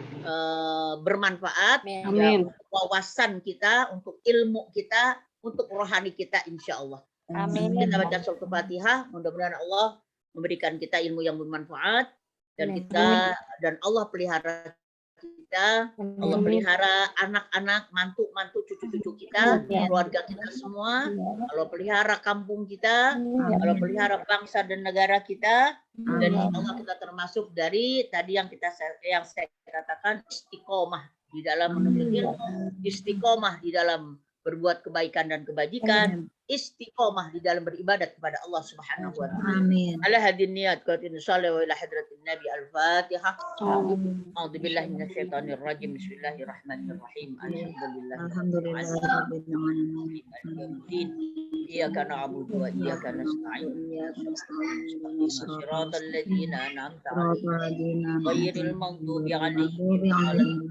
[SPEAKER 1] bermanfaat.
[SPEAKER 4] Amin.
[SPEAKER 1] Ya, wawasan kita, untuk ilmu kita, untuk rohani kita insya Allah.
[SPEAKER 4] Amin.
[SPEAKER 1] Kita baca suratul Fatihah, mudah-mudahan Allah memberikan kita ilmu yang bermanfaat dan kita dan Allah pelihara kita, Allah pelihara anak-anak, mantu-mantu, cucu-cucu kita, keluarga kita semua, Allah pelihara kampung kita, Allah pelihara bangsa dan negara kita, dan insya Allah kita termasuk dari tadi yang saya katakan istiqomah di dalam menuntut ilmu, istiqomah di dalam berbuat kebaikan dan kebajikan, istiqomah di dalam beribadat kepada Allah Subhanahu wa taala.
[SPEAKER 3] Amin.
[SPEAKER 1] Ala hadin niat qatin sallallahu ila hadratin nabi al-fatihah. A'udzu billahi minasyaitonir rajim. Bismillahirrahmanirrahim. Alhamdulillahirabbil alamin. Iyyaka na'budu wa iyyaka nasta'in. Shiratal ladzina an'amta 'alaihim ghairil maghdubi 'alaihim waladdallin.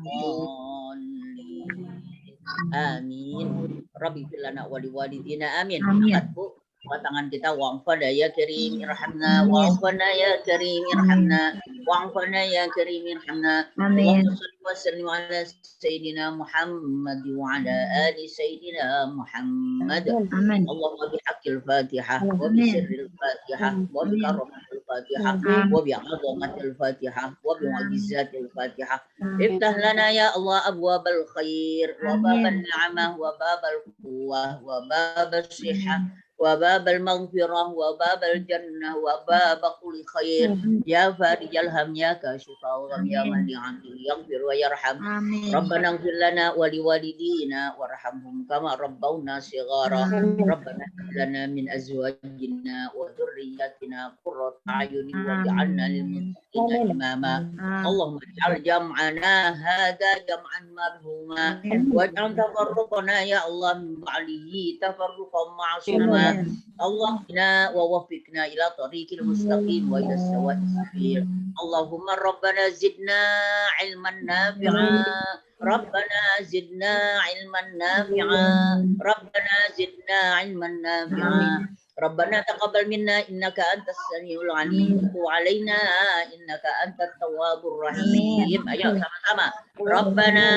[SPEAKER 1] Amin. Rabbi lana wa liwalidina amin. Angkat Bu tangan kita, wa'fana ya karim irhamna, wa'fana ya karim irhamna, wa'fana ya karim irhamna. Amin. Wa sallim ala sayyidina Muhammad wa ala ali sayyidina Muhammad. Amin. Allahumma bihaqqil Fatihah wa bi sirril Fatihah wa bi karamatil Fatihah wa bi 'azamatil Fatihah wa bi mu'jizatil Fatihah. Iftah lana ya Allah abwabal khair wa babal ni'amah wa babal quwwah wa babal sihah وباب المغفرة وباب الجنة وباب كل خير يا فارج الهم يا كاشف الغم يا من لعبده يغفر ويرحم ربنا اغفر لنا ولوالدينا وارحمهم كما ربونا صغارا ربنا هب لنا من أزواجنا وذرياتنا قرة أعين واجعلنا للمتقين إماما اللهم اجعل جمعنا هذا جمعا مرحوما واجعل تفرقنا يا الله من بعده تفرقا معصوما اللهم اهدنا ووفقنا إلى طريق المستقيم وإلى السواء السبيل اللهم ربنا زدنا علما نافعا ربنا زدنا علما نافعا ربنا زدنا علما نافعا ربنا تقبل منا إنك أنت السميع العليم وتب علينا إنك أنت التواب الرحيم أيوة sama-sama ربنا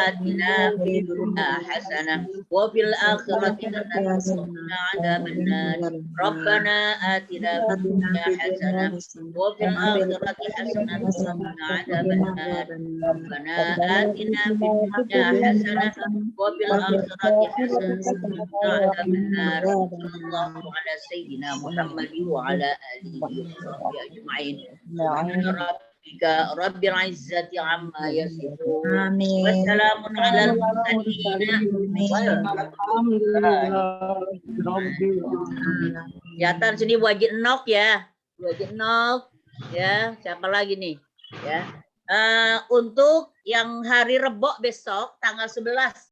[SPEAKER 1] آتنا في الدنيا حسنة وفي الآخرة حسنة وقنا عذاب النار ربنا آتنا في الدنيا حسنة وفي الآخرة حسنة وقنا عذاب النار ربنا آتنا في الدنيا حسنة وفي الآخرة حسنة وقنا عذاب النار صلى الله على سيدنا محمد وعلى آله وصحبه أجمعين سبحان ربك رب العزة عما يصفون والسلام على المرسلين Jatan sini wajib nok ya, wajib nok ya. Siapa lagi nih ya? Untuk yang hari Rebo besok tanggal 11